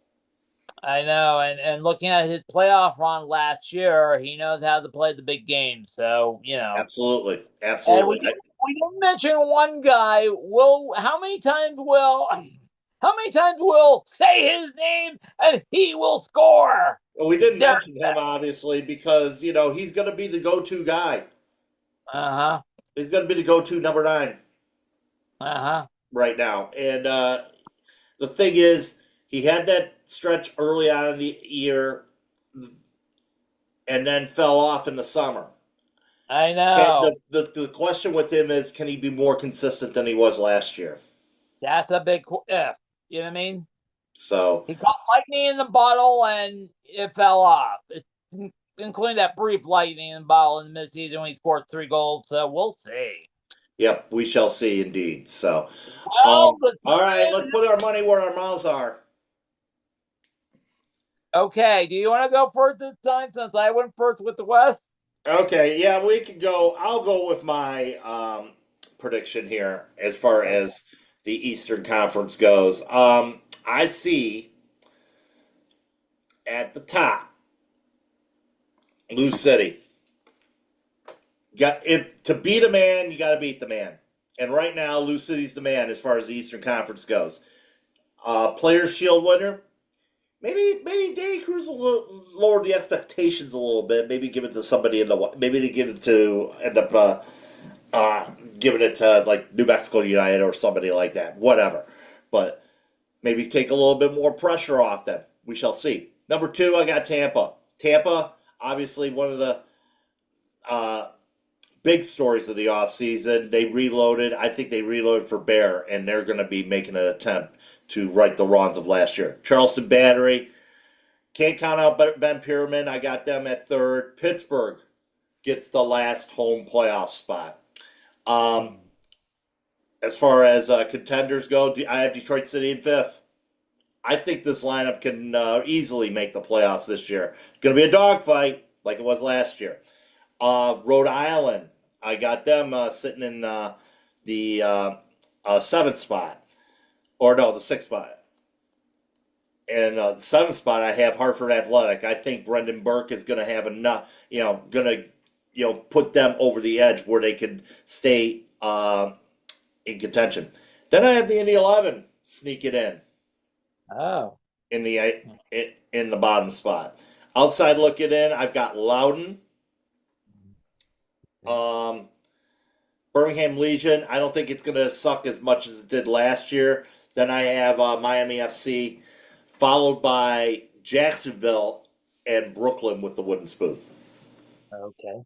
S3: I know, and looking at his playoff run last year, he knows how to play the big game. So
S4: Absolutely,
S3: And
S4: absolutely.
S3: we didn't mention one guy. How many times will say his name and he will score?
S4: Well, we didn't mention him obviously because he's going to be the go-to guy.
S3: Uh-huh.
S4: He's going to be the go-to number 9
S3: Uh-huh.
S4: right now. And the thing is, he had that stretch early on in the year, and then fell off in the summer.
S3: I know.
S4: And the question with him is, can he be more consistent than he was last year?
S3: That's a big if. You know what I mean?
S4: So
S3: he got lightning in the bottle and it fell off. Including that brief lightning in the bottle in the midseason when he scored 3 goals. So we'll see.
S4: Yep, we shall see indeed. So,
S3: well,
S4: all right, let's put our money where our mouths are.
S3: Okay, do you want to go first this time since I went first with the West?
S4: Okay, yeah, we can go. I'll go with my prediction here as far as the Eastern Conference goes. I see at the top, Lou City. To beat a man, you got to beat the man. And right now, Lou City's the man as far as the Eastern Conference goes. Players' Shield winner. Maybe Danny Cruz will lower the expectations a little bit. Maybe give it to somebody maybe they give it to end up giving it to like New Mexico United or somebody like that. Whatever, but maybe take a little bit more pressure off them. We shall see. Number 2, I got Tampa. Tampa, obviously one of the big stories of the offseason. They reloaded. I think they reloaded for Bear, and they're going to be making an attempt to right the wrongs of last year. Charleston Battery, can't count out Ben Pierman. I got them at 3rd. Pittsburgh gets the last home playoff spot. As far as contenders go, I have Detroit City in 5th. I think this lineup can easily make the playoffs this year. It's going to be a dogfight like it was last year. Rhode Island, I got them sitting in the seventh spot, or no, the sixth spot. And the seventh spot, I have Hartford Athletic. I think Brendan Burke is going to have enough, put them over the edge where they can stay in contention. Then I have the Indy 11 sneak it in.
S3: Oh.
S4: In the bottom spot. Outside looking in, I've got Loudon. Birmingham Legion. I don't think it's going to suck as much as it did last year. Then I have Miami FC, followed by Jacksonville and Brooklyn with the wooden spoon.
S3: Okay.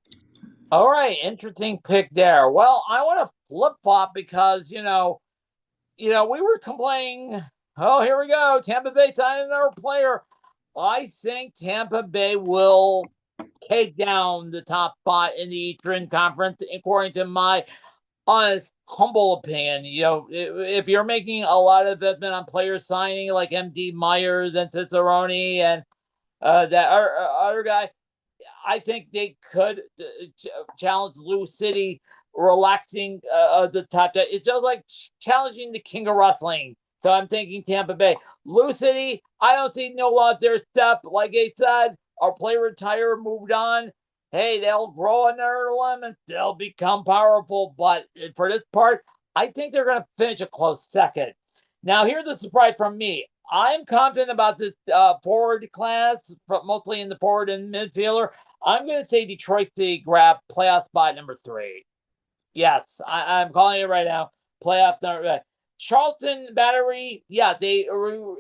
S3: All right, interesting pick there. Well, I want to flip-flop because, we were complaining, oh, here we go, Tampa Bay signing another player. I think Tampa Bay will take down the top spot in the Eastern Conference, according to my honest, humble opinion. If you're making a lot of investment on player signing like MD Myers and Cicerone and that other guy, I think they could challenge Lou City, relaxing the top. It's just like challenging the king of wrestling. So I'm thinking Tampa Bay. Lou City, I don't see no lot their step. Like I said, our player retired, moved on. Hey, they'll grow another lemon. They'll become powerful. But for this part, I think they're going to finish a close second. Now, here's the surprise from me. I'm confident about this forward class, but mostly in the forward and midfielder. I'm going to say Detroit City grab playoff spot number 3. Yes, I'm calling it right now. Playoff number. Charlton Battery, yeah, they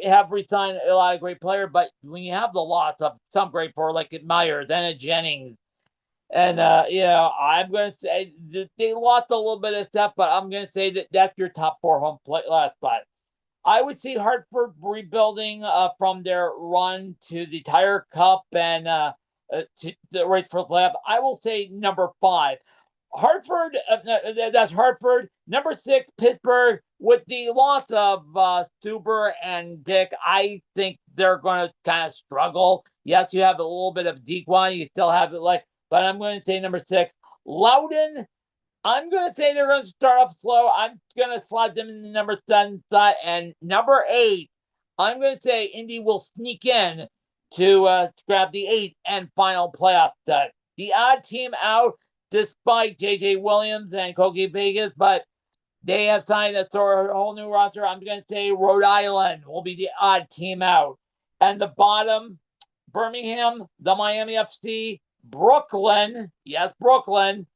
S3: have re-signed a lot of great players, but when you have the loss of some great forward like Myers and Jennings, and I'm going to say they lost a little bit of stuff, but I'm going to say that that's your top 4 home playoff spot. I would see Hartford rebuilding from their run to the Tire Cup and to the race for the playoff. I will say number 5. Hartford, that's Hartford. Number 6, Pittsburgh. With the loss of Stuber and Dick, I think they're going to kind of struggle. Yes, you have a little bit of Dequan. You still have it but I'm going to say number 6. Loudon, I'm going to say they're going to start off slow. I'm going to slide them in the number 7 spot. And number 8, I'm going to say Indy will sneak in to grab the 8th and final playoff set. The odd team out, despite J.J. Williams and Kogi Vegas, but they have signed a whole new roster. I'm going to say Rhode Island will be the odd team out. And the bottom, Birmingham, the Miami FC, Brooklyn, yes, Brooklyn,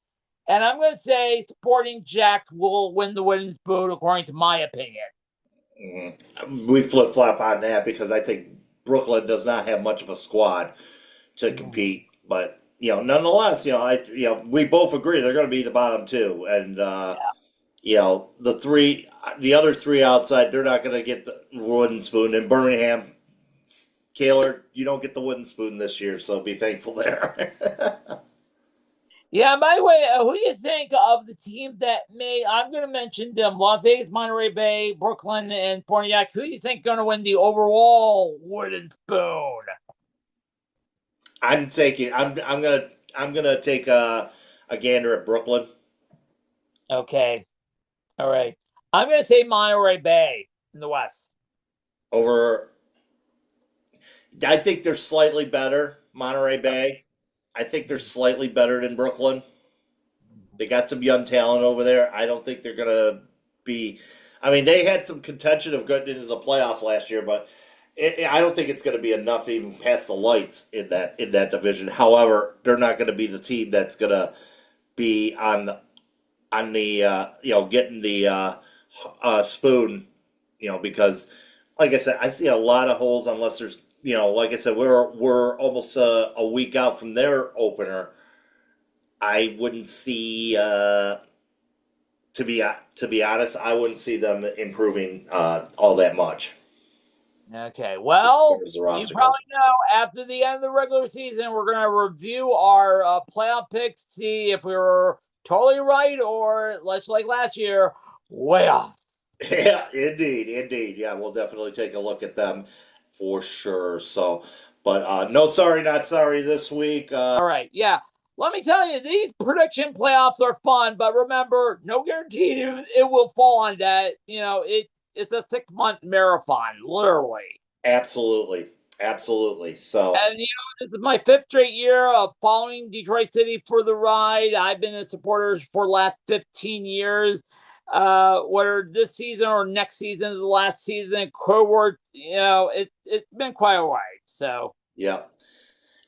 S3: and I'm going to say Sporting Jacks will win the wooden spoon, according to my opinion.
S4: We flip-flop on that because I think Brooklyn does not have much of a squad to compete. But, nonetheless, we both agree they're going to be the bottom 2. And, the other 3 outside, they're not going to get the wooden spoon. And Birmingham, Kaler, you don't get the wooden spoon this year, so be thankful there.
S3: Yeah, by the way, who do you think of the teams that I'm going to mention them, Las Vegas, Monterey Bay, Brooklyn, and Pontiac. Who do you think going to win the overall wooden spoon?
S4: I'm gonna take a gander at Brooklyn.
S3: Okay. All right. I'm going to say Monterey Bay in the West.
S4: I think they're slightly better, Monterey Bay. I think they're slightly better than Brooklyn. They got some young talent over there. I don't think they're going to be. I mean, they had some contention of getting into the playoffs last year, but I don't think it's going to be enough to even pass the lights in that division. However, they're not going to be the team that's going to be on the getting the spoon, because, like I said, I see a lot of holes unless there's. Like I said, we're almost a week out from their opener. I wouldn't see, to be honest, I wouldn't see them improving all that much.
S3: Okay, well, you probably
S4: goes.
S3: know after the end of the regular season, we're going to review our playoff picks, see if we were totally right or, like last year, way off.
S4: Yeah, indeed. Yeah, we'll definitely take a look at them. For sure. So, but no sorry, not sorry this week.
S3: All right. Yeah. let me tell you, these prediction playoffs are fun, but remember, no guarantee it will fall on that. It's a 6-month marathon, literally.
S4: Absolutely. So,
S3: And this is my 5th straight year of following Detroit City for the ride. I've been a supporter for the last 15 years. Whether this season or next season is the last season, cohort, it's been quite a ride. So
S4: yeah.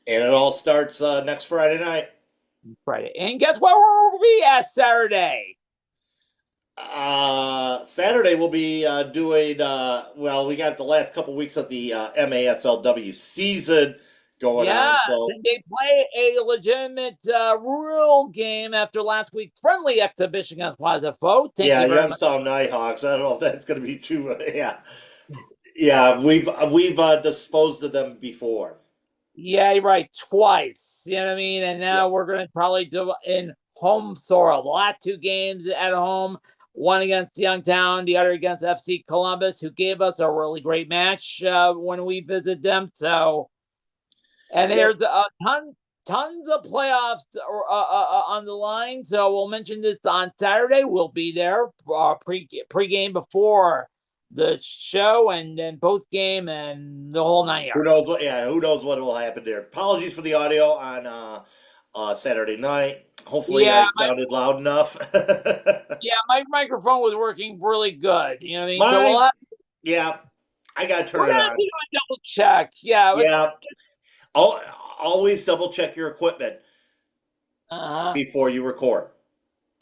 S4: And it all starts next Friday night.
S3: Friday. And guess where we'll be at Saturday?
S4: Saturday we'll be doing, we got the last couple weeks of the MASLW season going on. So
S3: they play a legitimate real game after last week's friendly exhibition against Plaza Foe. Thank you very much.
S4: Youngstown Nighthawks. I don't know if that's going to be too. Yeah. We've disposed of them before.
S3: Yeah, you're right. Twice. You know what I mean? And now we're going to probably do in home soil. The last 2 games at home, one against Youngstown, the other against FC Columbus, who gave us a really great match when we visit them. So, and there's tons of playoffs on the line. So we'll mention this on Saturday. We'll be there pre-game before the show, and then post game, and the whole 9 yards.
S4: Who knows what will happen there. Apologies for the audio on Saturday night. Hopefully I sounded loud enough.
S3: My microphone was working really good. You know what I mean?
S4: I gotta turn it on.
S3: Do a double check.
S4: Always double check your equipment before you record.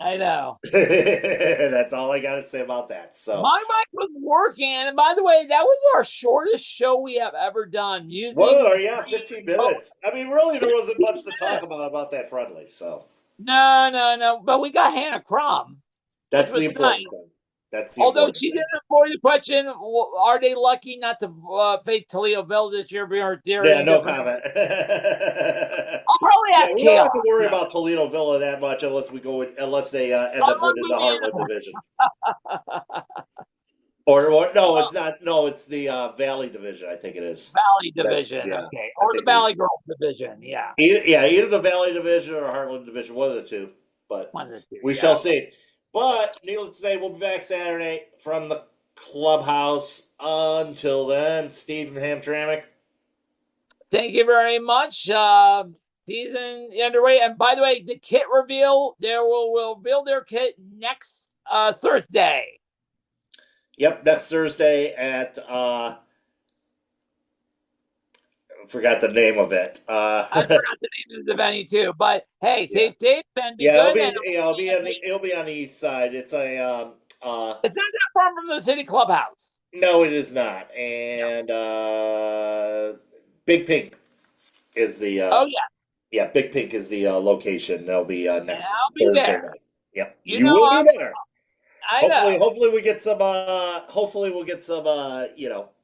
S3: I know.
S4: That's all I got to say about that. So
S3: my mic was working, and by the way, that was our shortest show we have ever done.
S4: 15 minutes. I mean, really, there wasn't much to talk about that friendly. So
S3: no, but we got Hannah Crum.
S4: That's the important thing.
S3: Although she didn't avoid the question, are they lucky not to face Toledoville this year?
S4: Yeah, no comment.
S3: I'll probably ask
S4: we don't have to worry about Toledoville that much unless they end up winning the Heartland division. It's not. No, it's the Valley division. I think it is.
S3: Valley division, okay, or the Valley Girls division,
S4: either the Valley division or Heartland division, one of the two. But we shall see. But needless to say, we'll be back Saturday from the clubhouse. Until then, Steve and Hamtramck.
S3: Thank you very much. Season underway. And by the way, the kit reveal, they will reveal their kit next Thursday.
S4: Yep, next Thursday at forgot the name of it.
S3: I forgot the name of the venue too. But hey, safe dates and be good.
S4: It'll be on the east side. It's a
S3: it's not that far from the city clubhouse.
S4: No, it is not. And Big Pink is the Big Pink is the location. That'll be next Thursday night. Yep. You will be there. Hopefully we get some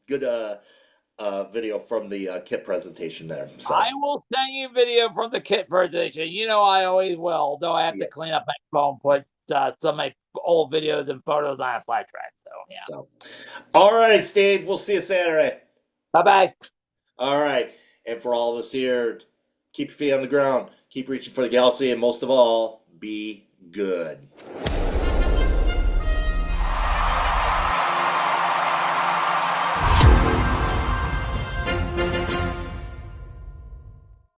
S4: good video from the kit presentation there. So.
S3: I will send you video from the kit presentation. I always will, though I have to clean up my phone, put some of my old videos and photos on a flash drive. So,
S4: all right, Steve. We'll see you Saturday.
S3: Bye-bye.
S4: All right. And for all of us here, keep your feet on the ground. Keep reaching for the galaxy. And most of all, be good.